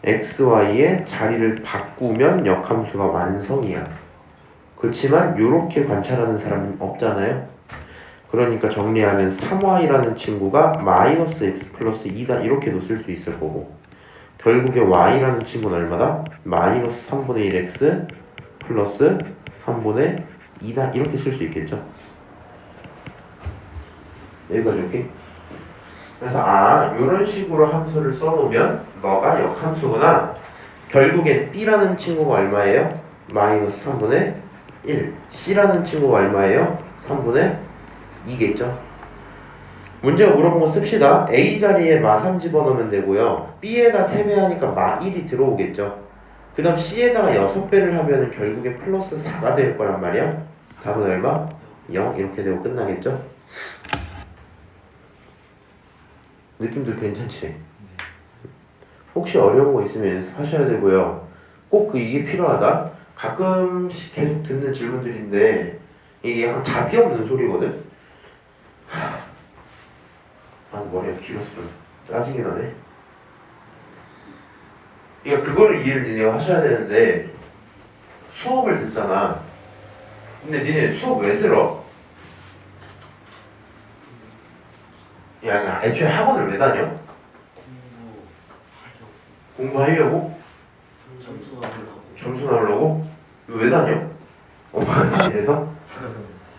xy의 자리를 바꾸면 역함수가 완성이야. 그렇지만 이렇게 관찰하는 사람은 없잖아요. 그러니까 정리하면 3y라는 친구가 마이너스 x 플러스 2다 이렇게도 쓸 수 있을 거고 결국에 y라는 친구는 얼마다? 마이너스 3분의 1x 플러스 3분의 2다 이렇게 쓸 수 있겠죠. 여기까지 오케이? 그래서 이런 식으로 함수를 써놓으면 너가 역함수구나. 결국엔 b라는 친구가 얼마예요? 마이너스 3분의 1. c라는 친구가 얼마예요? 3분의 2겠죠. 문제가 물어본 거 씁시다. a 자리에 마3 집어넣으면 되고요. b에다 3배 하니까 마1이 들어오겠죠. 그 다음 c에다가 6배를 하면 결국엔 플러스 4가 될 거란 말이야. 답은 얼마? 0 이렇게 되고 끝나겠죠. 느낌들 괜찮지? 혹시 어려운 거 있으면 연습하셔야 되고요. 꼭 이게 필요하다. 가끔씩 계속 듣는 질문들인데 이게 약간 답이 없는 소리거든? 머리가 길어서 좀 짜증이 나네. 그러니까 그거를 이해를 니네가 하셔야 되는데 수업을 듣잖아. 근데 니네 수업 왜 들어? 야, 애초에 학원을 왜 다녀? 공부하려고? 점수 나오려고. 점수 나오려고? 왜 다녀? 엄마가 이래서?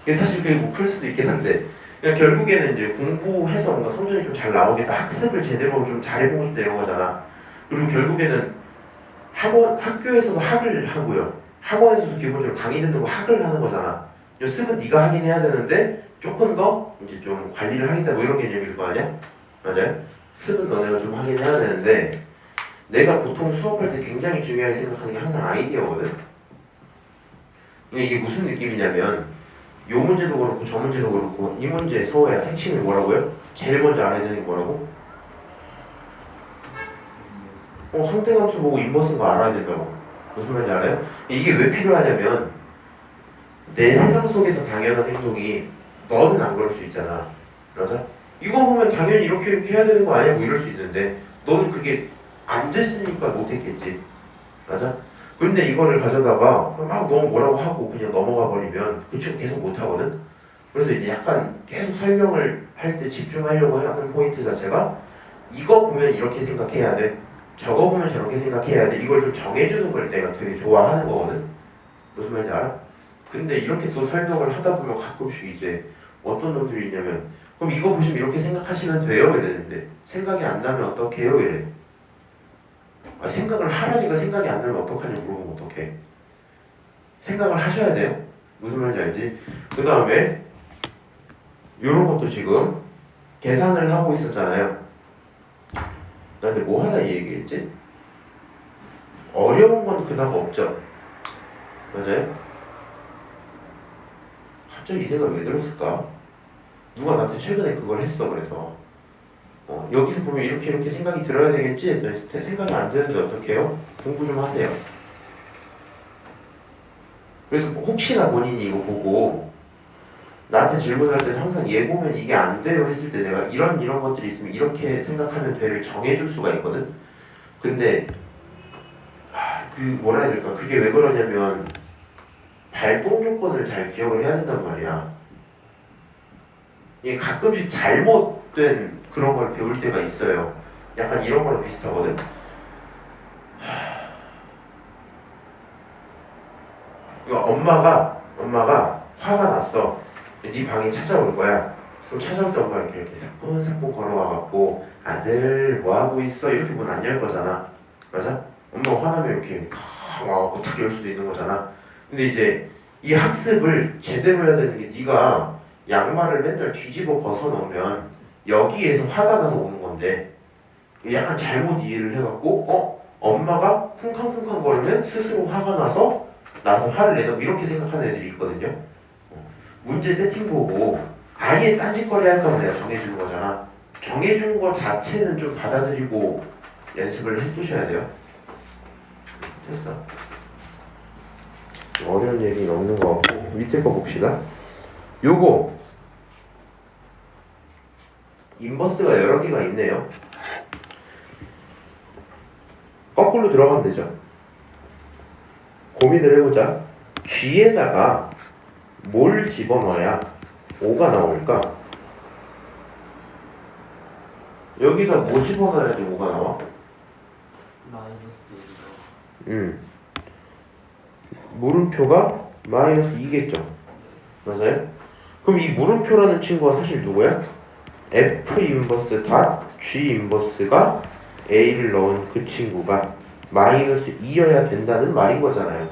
이게 사실 그게 뭐 클 수도 있긴 한데 그냥 결국에는 이제 공부해서 뭔가 성적이 좀 잘 나오겠다, 학습을 제대로 좀 잘해보고 싶다 이런 거잖아. 그리고 결국에는 학교에서도 학을 하고요, 학원에서도 기본적으로 강의 듣는 거 학을 하는 거잖아. 습은 네가 하긴 해야 되는데 조금 더 이제 좀 관리를 하겠다 뭐 이런 개념일 거 아니야? 맞아요? 습은 너네가 좀 하긴 해야 되는데 내가 보통 수업할 때 굉장히 중요하게 생각하는 게 항상 아이디어거든. 이게 무슨 느낌이냐면 요 문제도 그렇고 저 문제도 그렇고 이 문제 서호야 핵심이 뭐라고요? 제일 먼저 알아야 되는 게 뭐라고? 항등함수 보고 인버스인 거 알아야 된다고. 무슨 말인지 알아요? 이게 왜 필요하냐면 내 세상 속에서 당연한 행동이 너는 안 그럴 수 있잖아. 맞아? 이거 보면 당연히 이렇게 해야 되는 거 아니야? 뭐 이럴 수 있는데 너는 그게 안 됐으니까 못했겠지. 맞아? 근데 이거를 가져다가 막 너무 뭐라고 하고 그냥 넘어가 버리면 그 친구 계속 못하거든? 그래서 이제 약간 계속 설명을 할 때 집중하려고 하는 포인트 자체가 이거 보면 이렇게 생각해야 돼, 저거 보면 저렇게 생각해야 돼, 이걸 좀 정해주는 걸 내가 되게 좋아하는 거거든? 무슨 말인지 알아? 근데 이렇게 또 설명을 하다 보면 가끔씩 이제 어떤 놈들이 있냐면 그럼 이거 보시면 이렇게 생각하시면 돼요? 이랬는데 생각이 안 나면 어떡해요? 이래. 생각을 하라니까 생각이 안 나면 어떡하냐 물어보면 어떡해. 생각을 하셔야 돼요. 무슨 말인지 알지? 그 다음에 요런 것도 지금 계산을 하고 있었잖아요. 나한테 뭐 하나 얘기했지? 어려운 건 그닥 없죠. 맞아요? 갑자기 이 생각 왜 들었을까? 누가 나한테 최근에 그걸 했어. 그래서 여기서 보면 이렇게 생각이 들어야 되겠지? 생각이 안 드는데 어떻게 해요? 공부 좀 하세요. 그래서 혹시나 본인이 이거 보고 나한테 질문할 때는 항상 얘 보면 이게 안 돼요 했을 때 내가 이런 것들이 있으면 이렇게 생각하면 돼를 정해줄 수가 있거든? 근데 그 뭐라 해야 될까? 그게 왜 그러냐면 발동 조건을 잘 기억을 해야 된단 말이야. 이게 가끔씩 잘못된 그런 걸 배울 때가 있어요. 약간 이런 거랑 비슷하거든? 이거 엄마가 화가 났어. 네 방에 찾아올 거야. 그럼 찾아올 때 엄마가 이렇게 사뿐사뿐 걸어와갖고 아들 뭐하고 있어? 이렇게 문 안 열 거잖아. 맞아? 엄마가 화나면 이렇게 와갖고 탁 열 수도 있는 거잖아. 근데 이제 이 학습을 제대로 해야 되는 게 네가 양말을 맨날 뒤집어 벗어놓으면 여기에서 화가 나서 오는 건데 약간 잘못 이해를 해갖고 엄마가 쿵쾅쿵쾅 거리면 스스로 화가 나서 나도 화를 내다 이렇게 생각하는 애들이 있거든요. 문제 세팅 보고 아예 딴짓거리 할까 봐 내가 정해주는 거잖아. 정해준 거 자체는 좀 받아들이고 연습을 해두셔야 돼요. 됐어. 어려운 얘기는 없는 거 같고 밑에 거 봅시다. 요거 인버스가 여러 개가 있네요. 거꾸로 들어가면 되죠. 고민을 해보자. G에다가 뭘 집어넣어야 5가 나올까? 여기다 뭐 집어넣어야지 5가 나와? 마이너스 2가. 물음표가 마이너스 2겠죠. 맞아요? 그럼 이 물음표라는 친구가 사실 누구야? F 인버스 닷 G 인버스가 A를 넣은 그 친구가 마이너스 2여야 된다는 말인 거잖아요.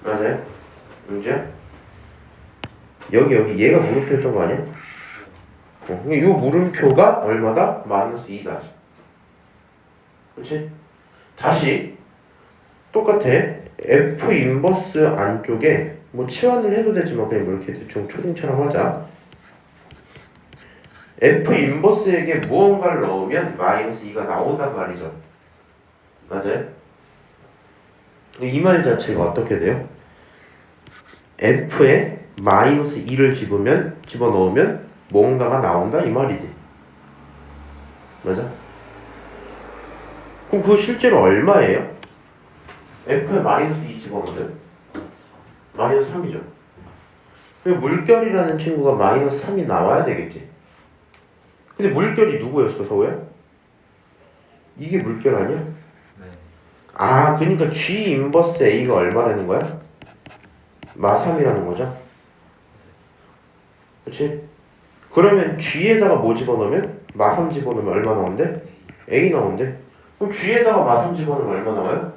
맞아요? 문제야? 여기 얘가 물음표였던 거 아니야? 이 물음표가 얼마다? 마이너스 2다. 그치? 다시 똑같아. F 인버스 안쪽에 뭐 치환을 해도 되지만 그냥 뭐 이렇게 대충 초딩처럼 하자. F 인버스에게 무언가를 넣으면 마이너스 2가 나온단 말이죠. 맞아요? 이 말 자체가 어떻게 돼요? F에 마이너스 2를 집어넣으면 뭔가가 나온다 이 말이지. 맞아? 그럼 그거 실제로 얼마예요? F에 마이너스 2 집어넣으면 마이너스 3이죠. 물결이라는 친구가 마이너스 3이 나와야 되겠지. 근데 물결이 누구였어, 서우야? 이게 물결 아니야? 네. 아, 그러니까 G 인버스 A가 얼마라는 거야? 마3이라는 거죠? 그치? 그러면 G에다가 뭐 집어넣으면? 마3 집어넣으면 얼마 나온대? A 나온대. 그럼 G에다가 마3 집어넣으면 얼마 나와요?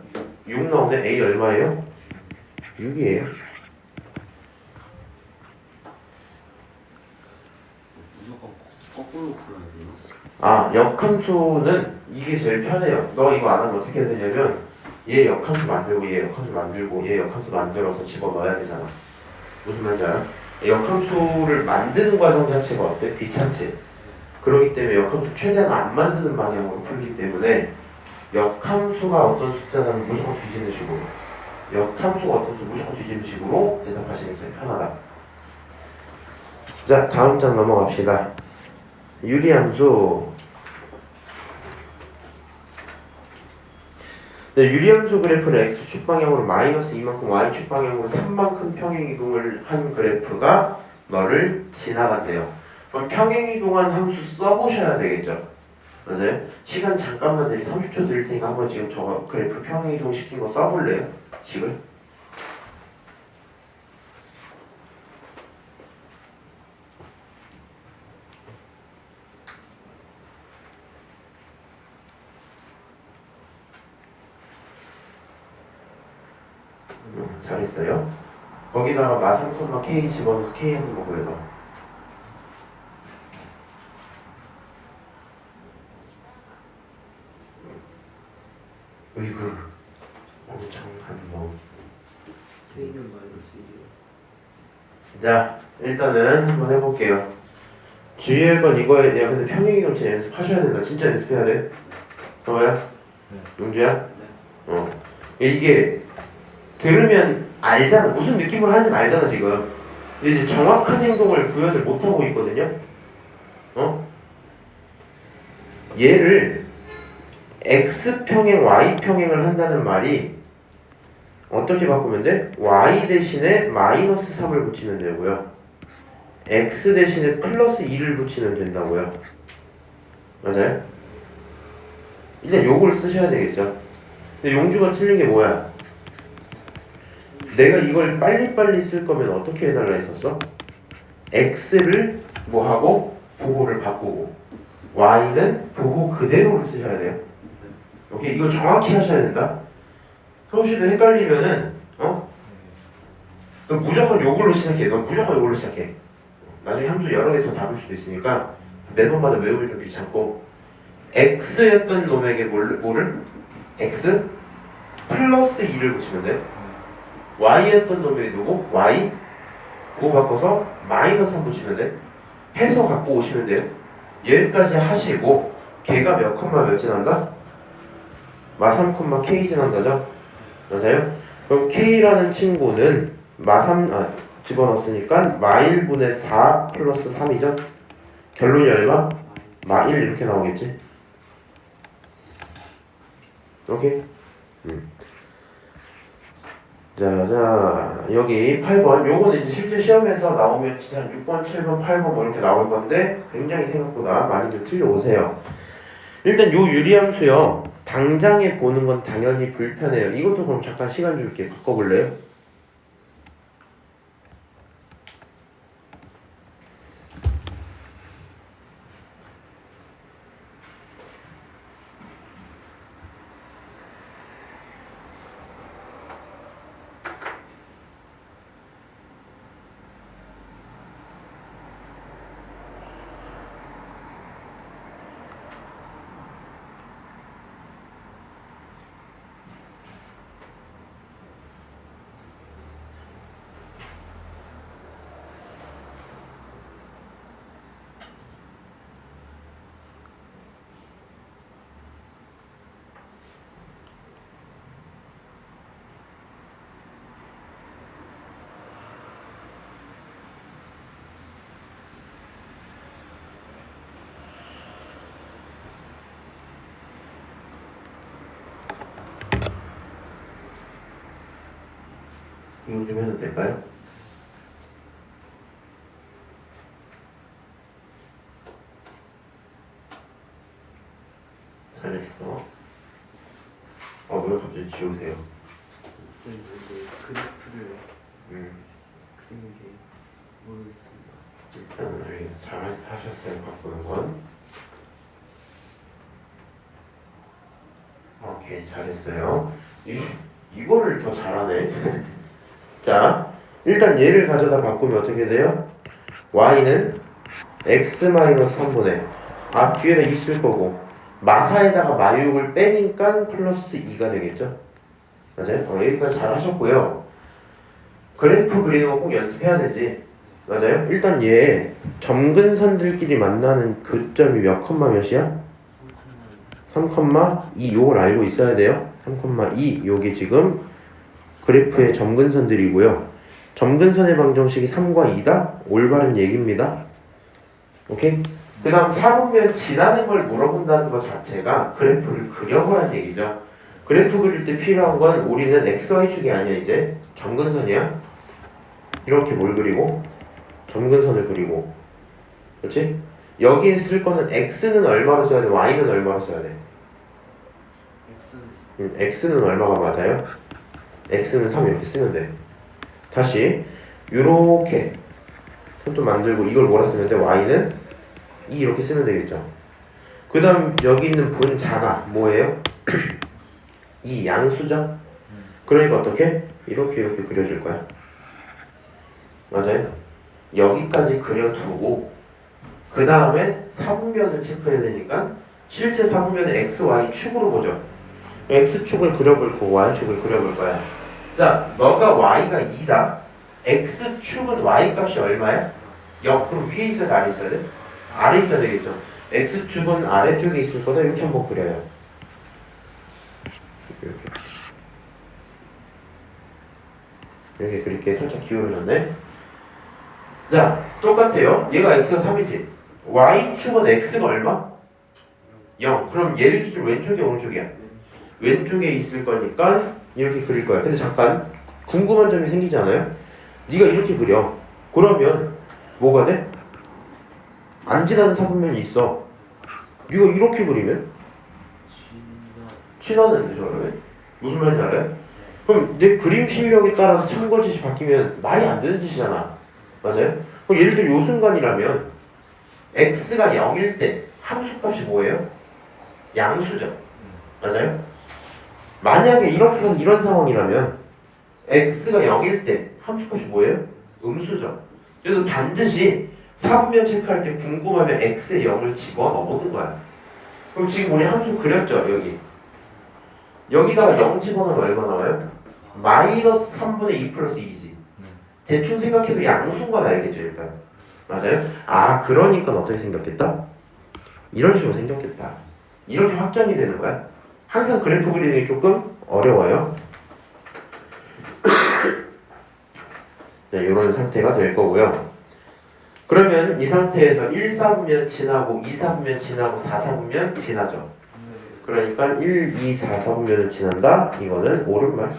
6 나오네. A 얼마예요? 6이에요. 무조건 거꾸로 풀어야 돼요. 아, 역함수는 이게 제일 편해요. 너 이거 안 하면 어떻게 해야 되냐면 얘 역함수 만들고 얘 역함수 만들고 얘 역함수 만들어서 집어넣어야 되잖아. 무슨 말인지 알아? 역함수를 만드는 과정 자체가 어때? 귀찮지? 그렇기 때문에 역함수 최대한 안 만드는 방향으로 풀기 때문에 역함수가 어떤 숫자라면 무조건 뒤지는 식으로, 역함수가 어떤 숫자 무조건 뒤지는 식으로 대답하시는 게 편하다. 자, 다음 장 넘어갑시다. 유리함수. 네, 유리함수 그래프를 x축 방향으로 마이너스 2만큼, y축 방향으로 3만큼 평행이동을 한 그래프가 너를 지나간대요. 그럼 평행이동한 함수 써보셔야 되겠죠? 맞아요? 시간 잠깐만 드릴 30초 드릴 테니까 한번 지금 저 그래프 평행이동 시킨 거 써볼래요? 식을? 잘했어요. 거기다가 마3, K 집어넣어서 K 한번 먹어요. 으이구, 엄청난 놈. K는 마이너스 1이요. 자, 일단은 한번 해볼게요. 주의할 건 이거에, 야, 근데 평행이동 진짜 연습하셔야 된다. 진짜 연습해야 돼. 서호야? 네. 용주야? 네. 이게 들으면 알잖아. 무슨 느낌으로 하는지는 알잖아, 지금. 근데 이제 정확한 행동을 구현을 못하고 있거든요. 얘를 X평행, Y평행을 한다는 말이 어떻게 바꾸면 돼? Y 대신에 마이너스 3을 붙이면 되고요. X 대신에 플러스 2를 붙이면 된다고요. 맞아요? 일단 요걸 쓰셔야 되겠죠. 근데 용주가 틀린 게 뭐야? 내가 이걸 빨리빨리 쓸 거면 어떻게 해달라 했었어? X를 뭐하고? 부호를 바꾸고 Y는 부호 그대로를 쓰셔야 돼요. 오케이? 이거 정확히 하셔야 된다. 서울시도 헷갈리면은 그럼 무조건 요걸로 시작해. 넌 무조건 요걸로 시작해. 나중에 함수 여러 개 더 잡을 수도 있으니까 매번마다 외우면 좀 귀찮고, X였던 놈에게 뭐를? X 플러스 2를 붙이면 돼. Y였던 놈이 누구? Y 부호 바꿔서 마이너스 3 붙이면 돼. 해서 갖고 오시면 돼요. 여기까지 하시고 걔가 몇 컴마 몇 지난다? 마3, K 지난다죠? 맞아요? 그럼 K라는 친구는 집어넣었으니까 마1분의 4 플러스 3이죠? 결론이 얼마? 마1 이렇게 나오겠지? 오케이? 자, 여기 8번. 요거는 이제 실제 시험에서 나오면 진짜 한 6번, 7번, 8번 뭐 이렇게 나올 건데 굉장히 생각보다 많이들 틀려오세요. 일단 요 유리함수요. 당장에 보는 건 당연히 불편해요. 이것도 그럼 잠깐 시간 줄게. 바꿔볼래요? 이거 좀 해도 될까요? 잘했어. 왜 갑자기 지우세요? 선생님 이제 그래프를 음. 그리는 게 모르겠습니다. 일단 알겠어. 잘하셨어요. 바꾸는 건. 오케이, 잘했어요. 이거를 더 잘하네. 자, 일단 얘를 가져다 바꾸면 어떻게 돼요? y는 x-3분의 앞 뒤에다 2 쓸 거고 마사에다가 마육을 빼니까 플러스 2가 되겠죠? 맞아요? 여기까지 잘 하셨고요. 그래프 그리는 거 꼭 연습해야 되지. 맞아요? 일단 얘 점근선들끼리 만나는 교점이 몇 컴마 몇이야? 3,2 요걸 알고 있어야 돼요. 3,2 요게 지금 그래프의 점근선들이고요. 점근선의 방정식이 3과 2다? 올바른 얘기입니다. 오케이? 그 다음 4분면 지나는 걸 물어본다는 것 자체가 그래프를 그려보라는 얘기죠. 그래프 그릴 때 필요한 건 우리는 XY축이 아니야. 이제 점근선이야. 이렇게 뭘 그리고 점근선을 그리고, 그렇지? 여기에 쓸 거는 X는 얼마로 써야 돼? Y는 얼마로 써야 돼? X는 얼마가 맞아요? X는 3 이렇게 쓰면 돼. 다시 요렇게 손도 만들고 이걸 뭐라 쓰면 돼? Y는 2 이렇게 쓰면 되겠죠. 그 다음 여기 있는 분자가 뭐예요? 이 양수죠? 그러니까 어떻게? 이렇게 그려줄 거야. 맞아요? 여기까지 그려두고 그 다음에 4분면을 체크해야 되니까 실제 4분면은 x, y 축으로 보죠. x축을 그려볼 거고 y축을 그려볼 거야. 자, 너가 y가 2다. x축은 y 값이 얼마야? 0. 그럼 위에 있어야 돼? 아래 있어야 돼? 아래 있어야 되겠죠. x축은 아래쪽에 있을 거다. 이렇게 한번 그려요. 이렇게 그릴게. 살짝 기울어졌네. 자, 똑같아요. 얘가 x가 3이지. y축은 x가 얼마? 0. 그럼 얘를 기준 왼쪽이야 오른쪽이야? 왼쪽에 있을 거니까 이렇게 그릴 거야. 근데 잠깐 궁금한 점이 생기지 않아요? 네가 이렇게 그려. 그러면 뭐가 돼? 안 지나는 4분면이 있어. 네가 이렇게 그리면? 지나는데 저러면? 무슨 말인지 알아요? 그럼 내 그림 실력에 따라서 참고짓이 바뀌면 말이 안 되는 짓이잖아. 맞아요? 그럼 예를 들어 요 순간이라면 x가 0일 때 함수값이 뭐예요? 양수죠. 맞아요? 만약에 이렇게 가서 이런 상황이라면 x가 0일 때 함수값이 뭐예요? 음수죠. 그래서 반드시 4분면 체크할 때 궁금하면 x에 0을 집어넣는 거야. 그럼 지금 우리 함수 그렸죠? 여기다가 0 집어넣으면 얼마 나와요? 마이너스 3분의 2 플러스 2지. 대충 생각해도 양수인 건 알겠죠 일단. 맞아요? 아, 그러니까 어떻게 생겼겠다? 이런 식으로 생겼겠다. 이렇게 확정이 되는 거야. 항상 그래프 그리는 게 조금 어려워요. 네, 이런 상태가 될 거고요. 그러면 이 상태에서 1, 4분면 지나고 2, 4분면 지나고 4, 4분면 지나죠. 그러니까 1, 2, 4, 4분면을 지난다. 이거는 옳은 말.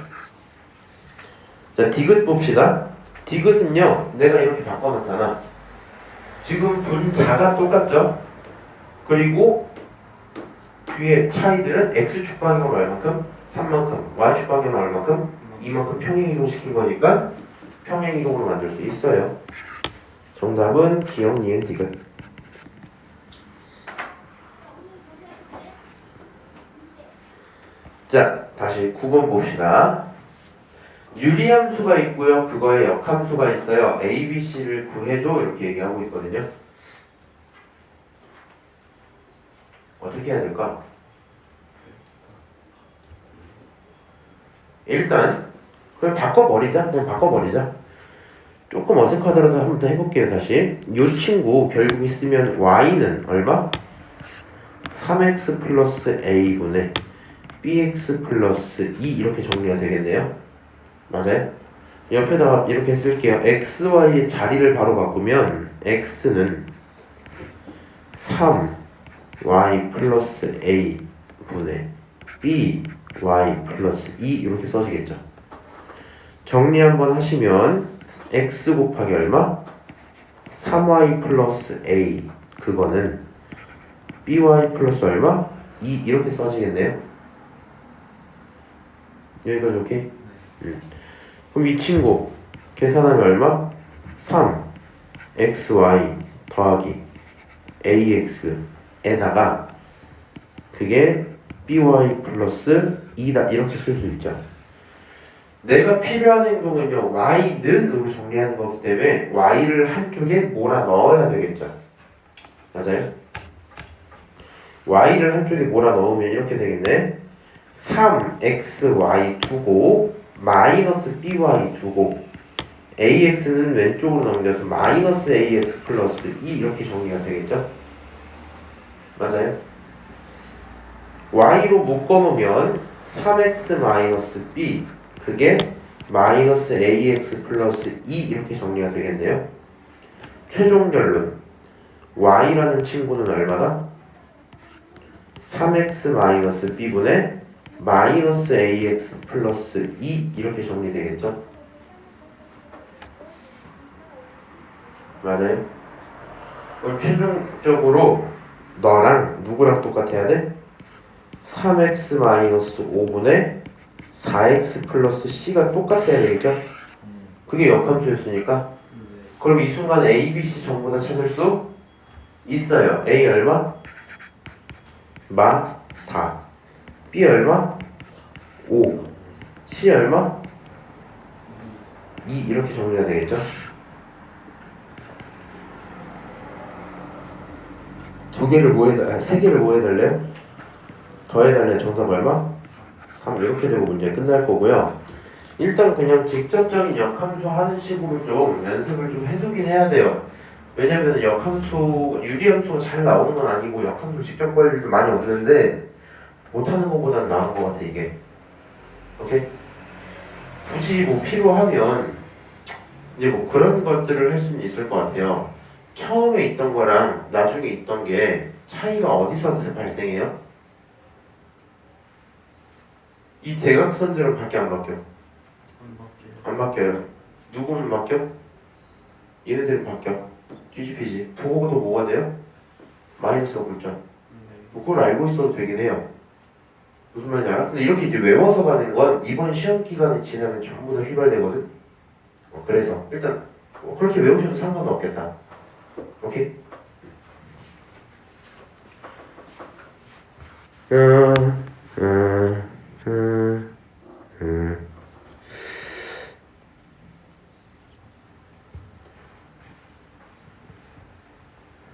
자, 디귿 봅시다. 디귿은요, 내가 이렇게 바꿔놨잖아. 지금 분자가 똑같죠? 그리고 뒤에 차이들은 x축 방향으로 얼만큼? 3만큼. y축 방향으로 얼만큼? 2만큼 평행이동시킨 거니까 평행이동으로 만들 수 있어요. 정답은 기억, 니은, 디귿. 자, 다시 9번 봅시다. 유리함수가 있고요. 그거에 역함수가 있어요. A, B, C를 구해줘. 이렇게 얘기하고 있거든요. 어떻게 해야 될까? 일단 그냥 바꿔버리자. 조금 어색하더라도 한번 더 해볼게요. 다시 이 친구 결국 있으면 y는 얼마? 3x 플러스 a분의 bx 플러스 2 이렇게 정리가 되겠네요. 맞아요? 옆에다가 이렇게 쓸게요. xy의 자리를 바로 바꾸면 x는 3y 플러스 a 분의 by 플러스 2 이렇게 써지겠죠. 정리 한번 하시면 x 곱하기 얼마? 3y 플러스 a 그거는 by 플러스 얼마? 2 이렇게 써지겠네요. 여기까지 오케이? 그럼 이 친구 계산하면 얼마? 3 xy 더하기 ax에다가 그게 by 플러스 2다 이렇게 쓸 수 있죠. 내가 필요한 행동은요 y는으로 정리하는 거기 때문에 y를 한쪽에 몰아 넣어야 되겠죠. 맞아요? y를 한쪽에 몰아 넣으면 이렇게 되겠네. 3xy 두고 마이너스 by 두고 ax는 왼쪽으로 넘겨서 마이너스 ax 플러스 2 이렇게 정리가 되겠죠? 맞아요? y로 묶어놓으면 3x 마이너스 b 그게 마이너스 ax 플러스 2 이렇게 정리가 되겠네요. 최종 결론 y라는 친구는 얼마다? 3x 마이너스 b분의 마이너스 ax 플러스 2 이렇게 정리되겠죠? 맞아요? 그럼 최종적으로 너랑 누구랑 똑같아야 돼? 3x 마이너스 5분의 4x 플러스 c가 똑같아야 되겠죠? 그게 역함수였으니까 그럼 이 순간 a, b, c 전부 다 찾을 수 있어요. a 얼마? 마 4 b 얼마? 5 c 얼마? 2 이렇게 정리가 되겠죠? 세 개를 뭐 해달래요? 더해달래요. 정답 얼마? 3 이렇게 되고 문제 끝날 거고요. 일단 그냥 직접적인 역함수 하는 식으로 좀 연습을 좀 해두긴 해야 돼요. 왜냐면 역함수, 유리함수가 잘 나오는 건 아니고 역함수 직접 볼 일도 많이 없는데 못하는 것보다는 나은 것 같아 이게. 오케이? 굳이 뭐 필요하면 이제 뭐 그런 것들을 할 수는 있을 것 같아요. 처음에 있던 거랑 나중에 있던 게 차이가 어디서부터 발생해요? 이 대각선들은 밖에 안 바뀌어. 안 바뀌어요. 누구는 바뀌어? 얘네들은 바뀌어. 뒤집히지. 부호도 뭐가 돼요? 마이너스가 붙죠. 그걸 알고 있어도 되긴 해요. 무슨 말인지 알아? 근데 이렇게 이제 외워서 가는 건 이번 시험 기간이 지나면 전부 다 휘발되거든. 그래서 일단 그렇게 외우셔도 상관은 없겠다. 오케이?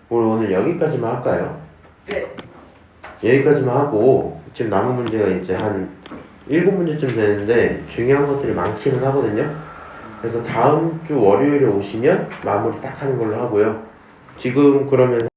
오늘 여기까지만 할까요? 네. 여기까지만 하고 지금 남은 문제가 이제 한 7문제쯤 되는데 중요한 것들이 많기는 하거든요. 그래서 다음 주 월요일에 오시면 마무리 딱 하는 걸로 하고요. 지금 그러면